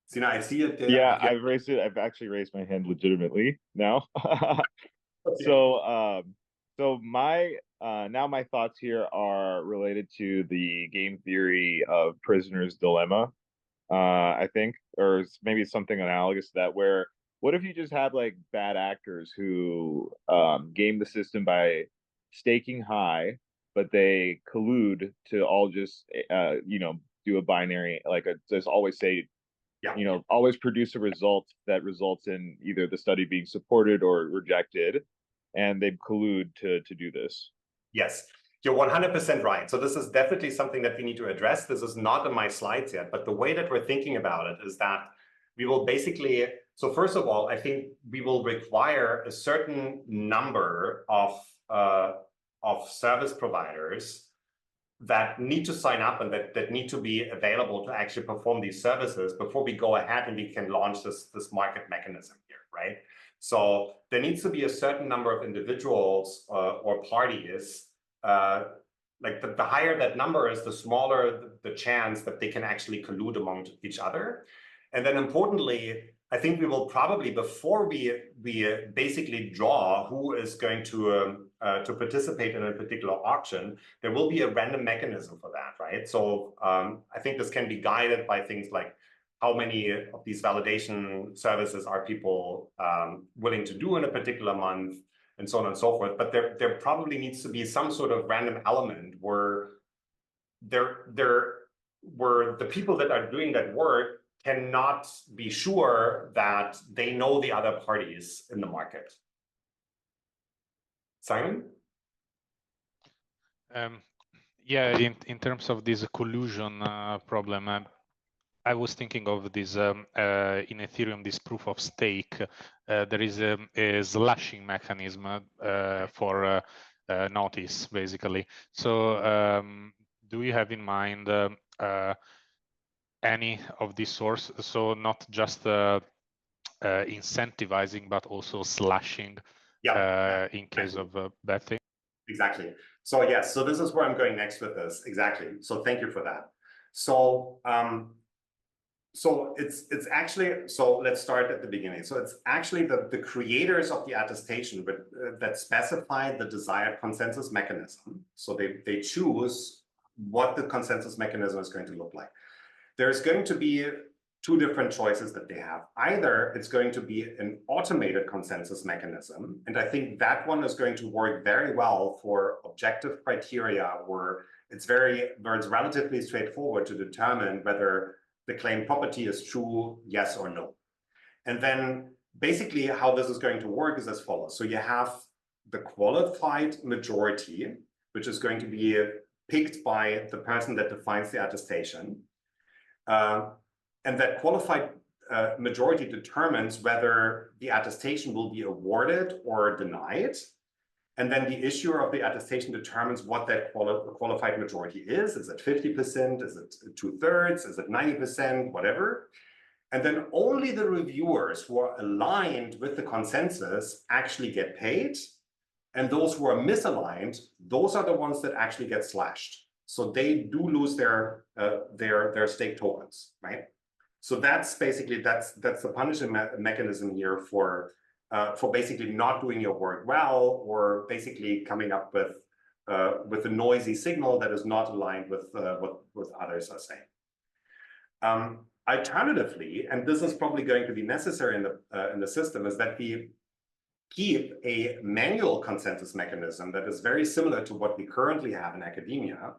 Speaker 2: Sina, I see it there.
Speaker 4: Yeah, I've actually raised my hand legitimately now.
Speaker 2: Okay.
Speaker 4: So my now my thoughts here are related to the game theory of prisoner's dilemma, I think, or maybe something analogous to that, where what if you just had like bad actors who game the system by staking high, but they collude to all just you know, do a binary, like just always say,
Speaker 2: Yeah.
Speaker 4: you know, always produce a result that results in either the study being supported or rejected, and they collude to do this.
Speaker 2: Yes, you're 100% right. So this is definitely something that we need to address. This is not in my slides yet, but the way that we're thinking about it is that we will basically, so first of all, I think we will require a certain number of service providers that need to sign up and that need to be available to actually perform these services before we go ahead and we can launch this market mechanism here, right? So there needs to be a certain number of individuals or parties. Like the higher that number is, the smaller the chance that they can actually collude among each other. And then importantly, I think we will probably, before we basically draw who is going to participate in a particular auction, there will be a random mechanism for that, right? So I think this can be guided by things like how many of these validation services are people willing to do in a particular month, and so on and so forth. But there probably needs to be some sort of random element where where the people that are doing that work cannot be sure that they know the other parties in the market. Simon?
Speaker 6: Yeah, in terms of this collusion problem, I was thinking of this in Ethereum, this proof of stake. There is a slashing mechanism for notice, basically. So do you have in mind any of these sources? So not just incentivizing, but also slashing in case of bad things?
Speaker 2: Exactly. So yes, so this is where I'm going next with this. Exactly. So thank you for that. So so it's actually, so let's start at the beginning. So it's actually the creators of the attestation that specify the desired consensus mechanism. So they choose what the consensus mechanism is going to look like. There's going to be two different choices that they have. Either it's going to be an automated consensus mechanism, and I think that one is going to work very well for objective criteria where it's relatively straightforward to determine whether the claimed property is true, yes or no. And then basically how this is going to work is as follows. So you have the qualified majority, which is going to be picked by the person that defines the attestation. And that qualified majority determines whether the attestation will be awarded or denied. And then the issuer of the attestation determines what that qualified majority is. Is it 50%? Is it 2/3? Is it 90%? Whatever. And then only the reviewers who are aligned with the consensus actually get paid. And those who are misaligned, those are the ones that actually get slashed. So they do lose their stake tokens, right? So that's basically, that's the punishment mechanism here for basically not doing your work well, or basically coming up with a noisy signal that is not aligned with what others are saying. Alternatively, and this is probably going to be necessary in the system, is that we keep a manual consensus mechanism that is very similar to what we currently have in academia,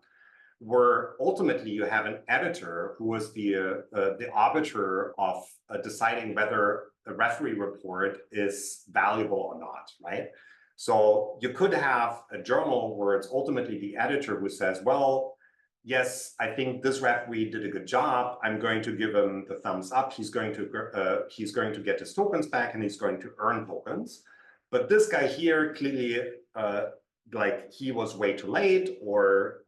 Speaker 2: where ultimately you have an editor who is the arbiter of deciding whether the referee report is valuable or not, right? So you could have a journal where it's ultimately the editor who says, well, yes, I think this referee did a good job. I'm going to give him the thumbs up. He's going to get his tokens back and he's going to earn tokens. But this guy here clearly, like he was way too late, or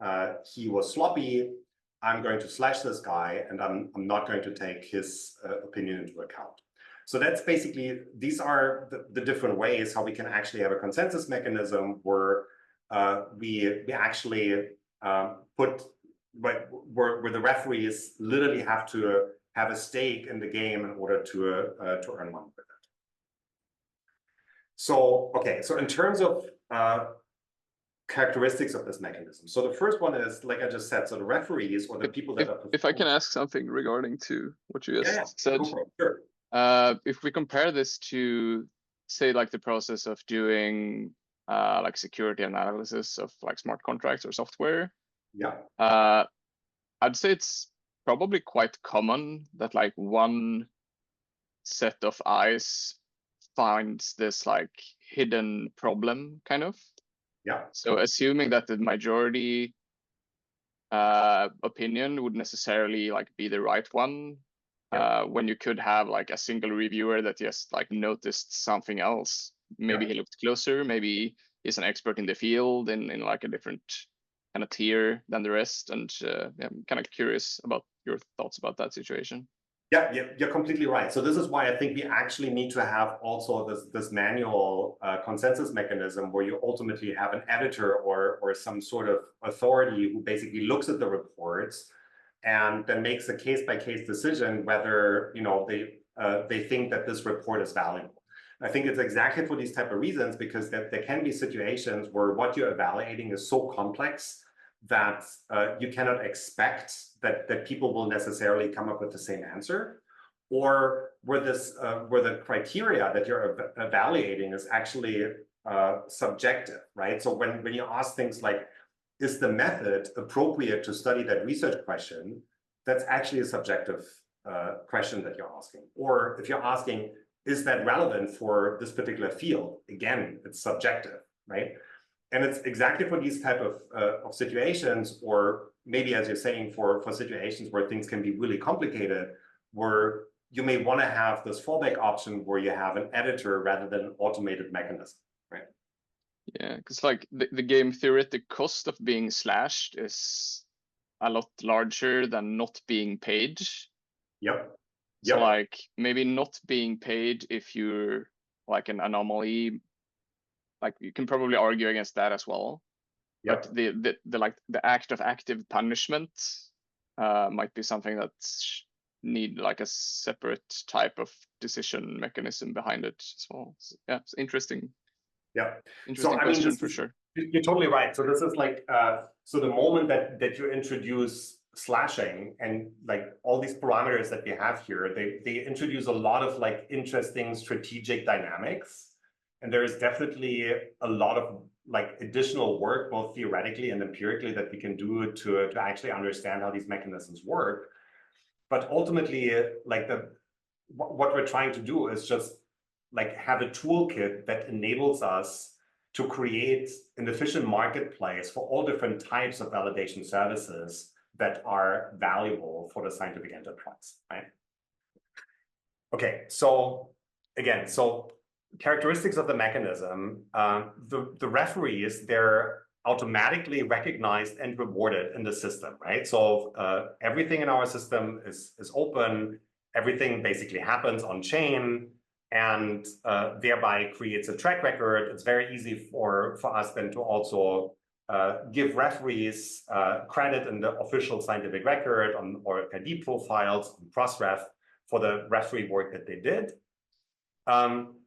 Speaker 2: he was sloppy. I'm going to slash this guy, and I'm not going to take his opinion into account. So that's basically, these are the different ways how we can actually have a consensus mechanism where we actually put, where the referees literally have to have a stake in the game in order to earn money with it. So, okay, so in terms of characteristics of this mechanism. So the first one is, like I just said, so the referees or the people that
Speaker 3: if I can ask something regarding to what you just said.
Speaker 2: Sure.
Speaker 3: If we compare this to, say, like the process of doing like security analysis of like smart contracts or software, I'd say it's probably quite common that like one set of eyes finds this like hidden problem, kind of.
Speaker 2: Yeah.
Speaker 3: So assuming that the majority opinion would necessarily like be the right one, when you could have like a single reviewer that just like noticed something else. Maybe he looked closer, maybe he's an expert in the field in like a different kind of tier than the rest. And I'm kind of curious about your thoughts about that situation.
Speaker 2: Yeah, you're completely right. So this is why I think we actually need to have also this manual consensus mechanism where you ultimately have an editor or some sort of authority who basically looks at the reports and then makes a case-by-case decision whether they think that this report is valuable. I think it's exactly for these type of reasons, because there can be situations where what you're evaluating is so complex that you cannot expect that people will necessarily come up with the same answer, or where the criteria that you're evaluating is actually subjective, right? So when you ask things like, is the method appropriate to study that research question, that's actually a subjective question that you're asking. Or if you're asking, is that relevant for this particular field? Again, it's subjective, right? And it's exactly for these type of situations, or maybe, as you're saying, for situations where things can be really complicated, where you may want to have this fallback option where you have an editor rather than an automated mechanism, right?
Speaker 3: Yeah, because like the game theoretic cost of being slashed is a lot larger than not being paid.
Speaker 2: Yep.
Speaker 3: So
Speaker 2: Yep.
Speaker 3: like maybe not being paid if you're like an anomaly, like you can probably argue against that as well.
Speaker 2: Yep.
Speaker 3: But the like the act of active punishment might be something that need like a separate type of decision mechanism behind it as well. So, yeah, it's interesting.
Speaker 2: Yeah.
Speaker 3: Interesting
Speaker 2: So I mean,
Speaker 3: question
Speaker 2: this
Speaker 3: for
Speaker 2: is,
Speaker 3: sure.
Speaker 2: you're totally right. So this is like, so the moment that you introduce slashing and like all these parameters that we have here, they introduce a lot of like interesting strategic dynamics. And there is definitely a lot of like additional work, both theoretically and empirically, that we can do to actually understand how these mechanisms work. But ultimately, like what we're trying to do is just like have a toolkit that enables us to create an efficient marketplace for all different types of validation services that are valuable for the scientific enterprise, right? Okay, so again, so characteristics of the mechanism, the referees, they're automatically recognized and rewarded in the system, right? So everything in our system is open, everything basically happens on chain, and thereby creates a track record. It's very easy for us then to also give referees credit in the official scientific record on or ID profiles, on Crossref, for the referee work that they did.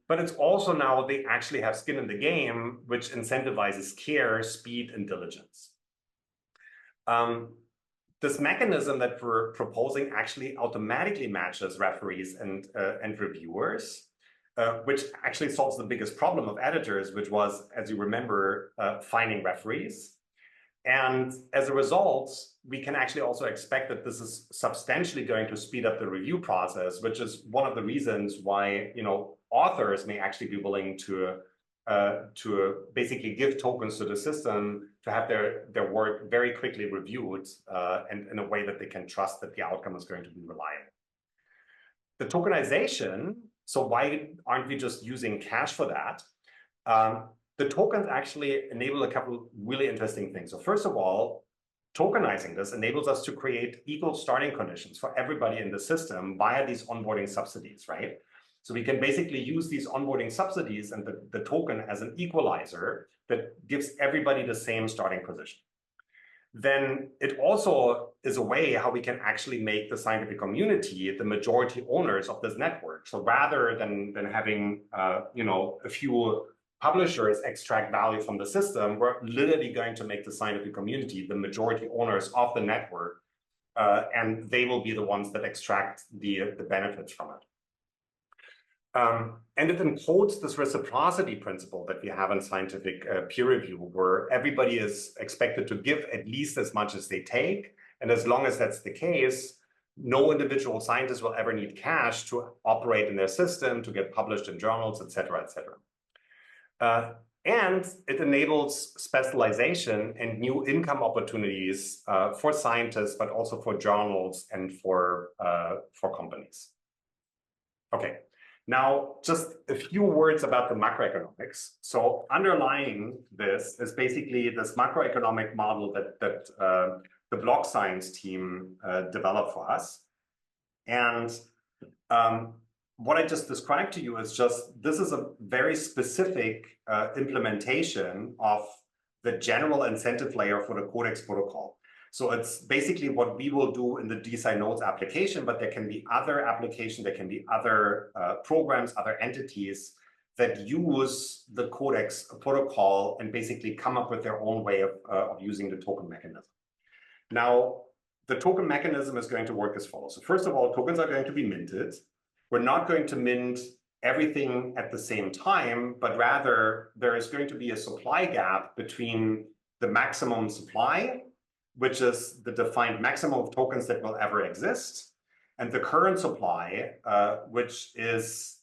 Speaker 2: But it's also now they actually have skin in the game, which incentivizes care, speed, and diligence. This mechanism that we're proposing actually automatically matches referees and reviewers, which actually solves the biggest problem of editors, which was, as you remember, finding referees. And as a result, we can actually also expect that this is substantially going to speed up the review process, which is one of the reasons why, you know, authors may actually be willing to basically give tokens to the system to have their work very quickly reviewed and in a way that they can trust that the outcome is going to be reliable. The tokenization, so why aren't we just using cash for that? The tokens actually enable a couple of really interesting things. So first of all, tokenizing this enables us to create equal starting conditions for everybody in the system via these onboarding subsidies, right? So we can basically use these onboarding subsidies and the token as an equalizer that gives everybody the same starting position. Then it also is a way how we can actually make the scientific community the majority owners of this network. So rather than having you know, a few publishers extract value from the system, we're literally going to make the scientific community the majority owners of the network, and they will be the ones that extract the benefits from it. And it encodes this reciprocity principle that we have in scientific peer review, where everybody is expected to give at least as much as they take. And as long as that's the case, no individual scientist will ever need cash to operate in their system, to get published in journals, et cetera, et cetera. And it enables specialization and new income opportunities for scientists, but also for journals and for companies. Okay, now just a few words about the macroeconomics. So underlying this is basically this macroeconomic model that the block science team developed for us. And what I just described to you is just, this is a very specific implementation of the general incentive layer for the CODEX protocol. So it's basically what we will do in the DeSci nodes application, but there can be other applications, there can be other programs, other entities that use the CODEX protocol and basically come up with their own way of using the token mechanism. Now, the token mechanism is going to work as follows. So first of all, tokens are going to be minted. We're not going to mint everything at the same time, but rather there is going to be a supply gap between the maximum supply, which is the defined maximum of tokens that will ever exist, and the current supply, which is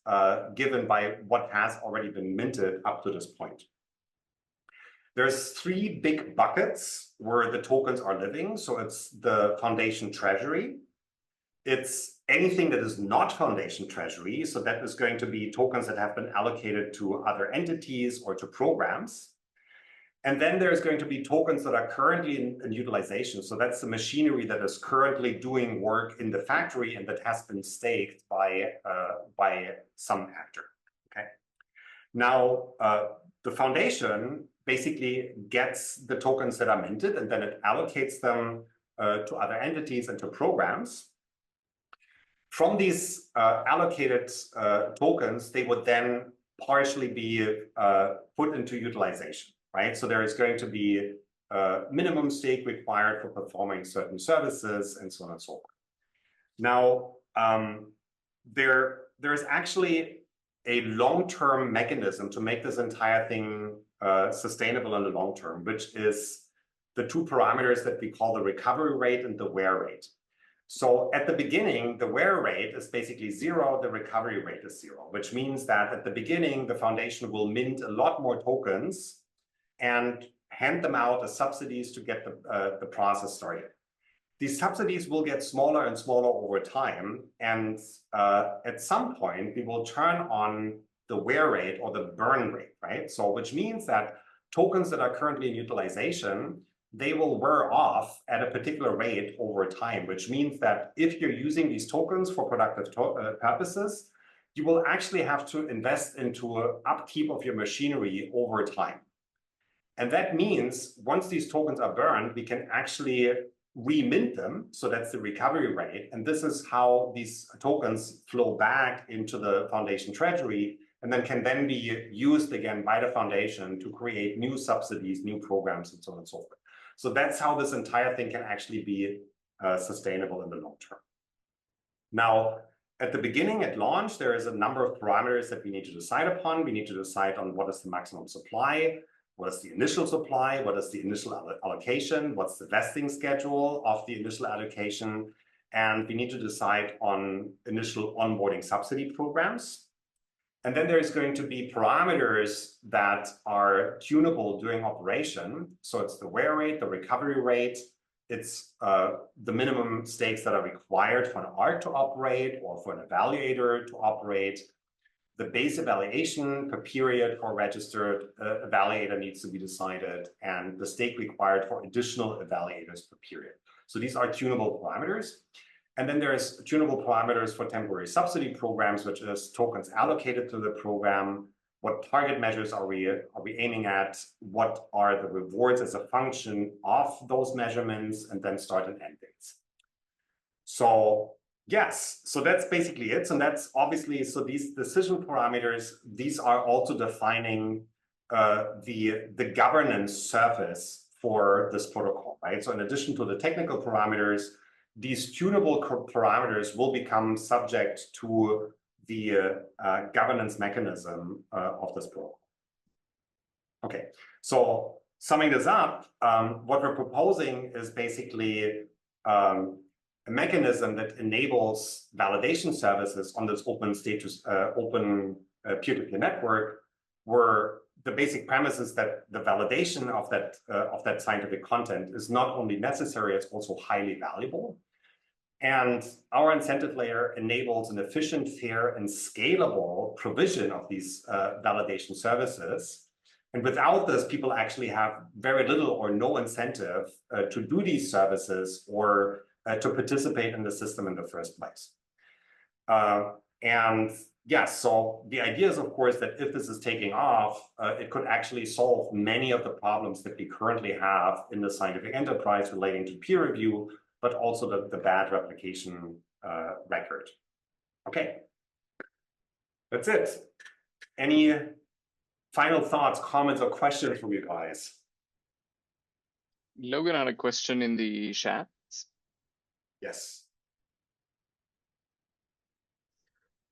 Speaker 2: given by what has already been minted up to this point. There's three big buckets where the tokens are living. So it's the foundation treasury. It's anything that is not foundation treasury. So that is going to be tokens that have been allocated to other entities or to programs. And then there's going to be tokens that are currently in utilization. So that's the machinery that is currently doing work in the factory and that has been staked by some actor. Okay. Now, the foundation basically gets the tokens that are minted, and then it allocates them to other entities and to programs. From these allocated tokens, they would then partially be put into utilization, right? So there is going to be a minimum stake required for performing certain services and so on and so forth. Now, there is actually a long-term mechanism to make this entire thing sustainable in the long term, which is the two parameters that we call the recovery rate and the wear rate. So at the beginning, the wear rate is basically 0, the recovery rate is 0, which means that at the beginning, the foundation will mint a lot more tokens and hand them out as subsidies to get the process started. These subsidies will get smaller and smaller over time, and at some point, we will turn on the wear rate or the burn rate, right? So which means that tokens that are currently in utilization, they will wear off at a particular rate over time, which means that if you're using these tokens for productive purposes, you will actually have to invest into an upkeep of your machinery over time. And that means once these tokens are burned, we can actually remint them. So that's the recovery rate. And this is how these tokens flow back into the foundation treasury and then can then be used again by the foundation to create new subsidies, new programs, and so on and so forth. So that's how this entire thing can actually be sustainable in the long term. Now, at the beginning, at launch, there is a number of parameters that we need to decide upon. We need to decide on what is the maximum supply, what is the initial supply, what is the initial allocation, what's the vesting schedule of the initial allocation, and we need to decide on initial onboarding subsidy programs. And then there's going to be parameters that are tunable during operation. So it's the wear rate, the recovery rate, it's the minimum stakes that are required for an ARC to operate or for an evaluator to operate. The base evaluation per period for a registered evaluator needs to be decided, and the stake required for additional evaluators per period. So these are tunable parameters. And then there's tunable parameters for temporary subsidy programs, which is tokens allocated to the program. What target measures are we aiming at? What are the rewards as a function of those measurements? And then start and end dates. So yes, so that's basically it. And that's obviously, so these decision parameters, these are also defining the governance surface for this protocol, right? So in addition to the technical parameters, these tunable parameters will become subject to the governance mechanism of this protocol. Okay, so summing this up, what we're proposing is basically a mechanism that enables validation services on this open status, open peer-to-peer network, where the basic premise is that the validation of that scientific content is not only necessary, it's also highly valuable. And our incentive layer enables an efficient, fair, and scalable provision of these validation services. And without this, people actually have very little or no incentive to do these services or to participate in the system in the first place. And yes, so the idea is, of course, that if this is taking off, it could actually solve many of the problems that we currently have in the scientific enterprise relating to peer review, but also the bad replication record. Okay, that's it. Any final thoughts, comments, or questions from you guys?
Speaker 3: Logan had a question in the chat.
Speaker 2: Yes.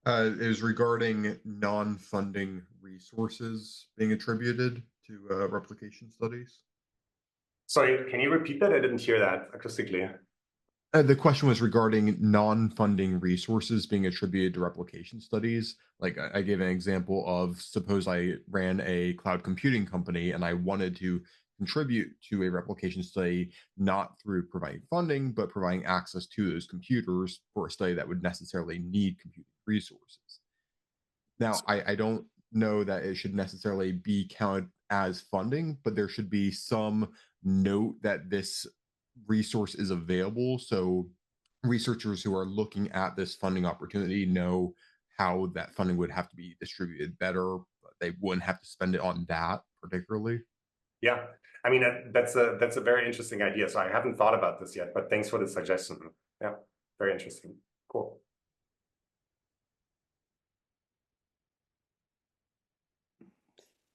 Speaker 5: It was regarding non-funding resources being attributed to replication studies.
Speaker 2: Sorry, can you repeat that? I didn't hear that acoustically.
Speaker 5: The question was regarding non-funding resources being attributed to replication studies. Like I gave an example of, suppose I ran a cloud computing company and I wanted to contribute to a replication study, not through providing funding, but providing access to those computers for a study that would necessarily need computing resources. Now, I don't know that it should necessarily be counted as funding, but there should be some note that this resource is available, so researchers who are looking at this funding opportunity know how that funding would have to be distributed better. They wouldn't have to spend it on that particularly.
Speaker 2: Yeah, I mean, that's a very interesting idea. So I haven't thought about this yet, but thanks for the suggestion. Yeah, very interesting. Cool.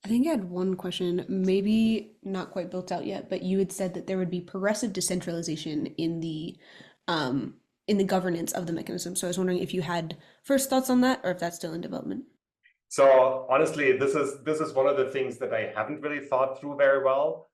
Speaker 1: I think I had one question, maybe not quite built out yet, but you had said that there would be progressive decentralization in the governance of the mechanism. So I was wondering if you had first thoughts on that, or if that's still in development.
Speaker 2: So honestly, this is one of the things that I haven't really thought through very well.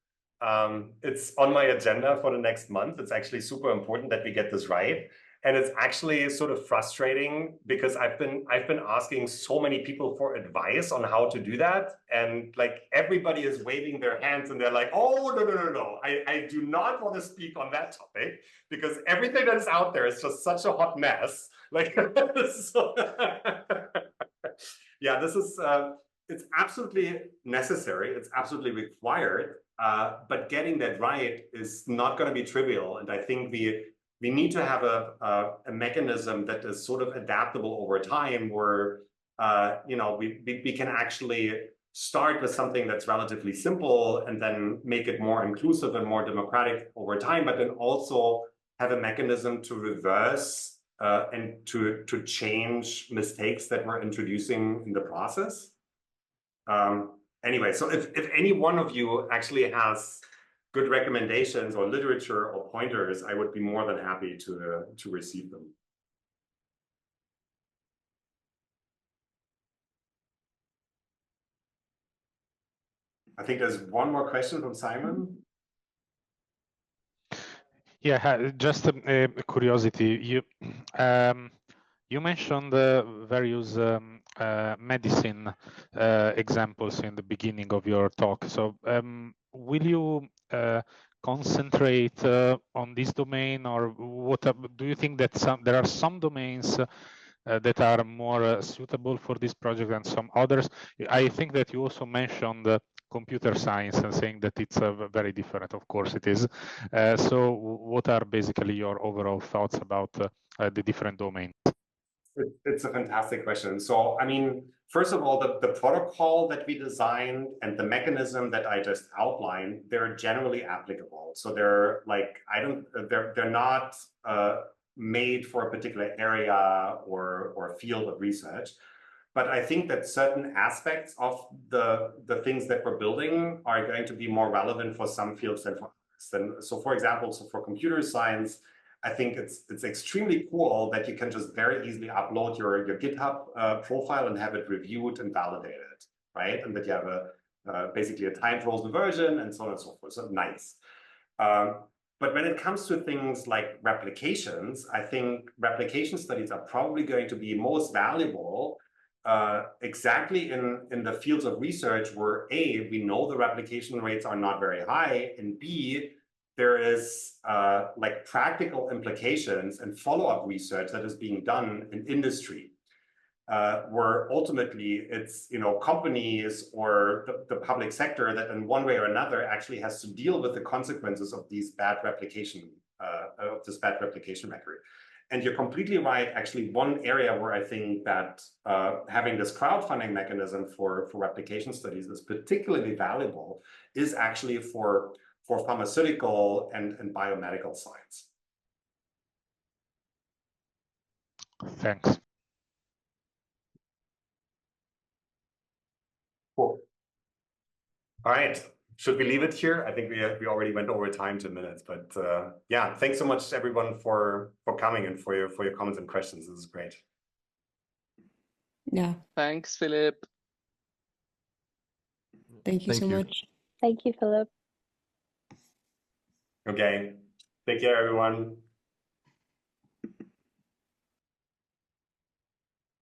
Speaker 2: It's on my agenda for the next month. It's actually super important that we get this right. And it's actually sort of frustrating because I've been asking so many people for advice on how to do that. And like everybody is waving their hands and they're like, oh, no. I do not want to speak on that topic because everything that is out there is just such a hot mess. Like, so yeah, this is, it's absolutely necessary. It's absolutely required. But getting that right is not going to be trivial. And I think we need to have a mechanism that is sort of adaptable over time where, we can actually start with something that's relatively simple and then make it more inclusive and more democratic over time, but then also have a mechanism to reverse and to change mistakes that we're introducing in the process. Anyway, so if any one of you actually has good recommendations or literature or pointers, I would be more than happy to receive them. I think there's one more question from Simon.
Speaker 6: Yeah, just a curiosity. You mentioned various medicine examples in the beginning of your talk. So will you concentrate on this domain, or what do you think that there are some domains that are more suitable for this project than some others? I think that you also mentioned computer science and saying that it's very different. Of course it is. So what are basically your overall thoughts about the different domains?
Speaker 2: It's a fantastic question. So, I mean, first of all, the protocol that we designed and the mechanism that I just outlined, they're generally applicable. So they're like, they're not made for a particular area or field of research. But I think that certain aspects of the things that we're building are going to be more relevant for some fields than for others. So for example, for computer science, I think it's extremely cool that you can just very easily upload your GitHub profile and have it reviewed and validated, right? And that you have basically a time-frozen version and so on and so forth. So nice. But when it comes to things like replications, I think replication studies are probably going to be most valuable exactly in the fields of research where A, we know the replication rates are not very high, and B, there is like practical implications and follow-up research that is being done in industry, where ultimately it's companies or the public sector that in one way or another actually has to deal with the consequences of these bad replication record. And you're completely right. Actually, one area where I think that having this crowdfunding mechanism for replication studies is particularly valuable is actually for pharmaceutical and biomedical science.
Speaker 6: Thanks.
Speaker 2: Cool. All right. Should we leave it here? I think we already went over time 2 minutes, but yeah, thanks so much everyone for coming and for your comments and questions. This is great.
Speaker 1: Yeah.
Speaker 3: Thanks, Philip.
Speaker 1: Thank you so much.
Speaker 8: Thank you, Philip.
Speaker 2: Okay. Take care, everyone.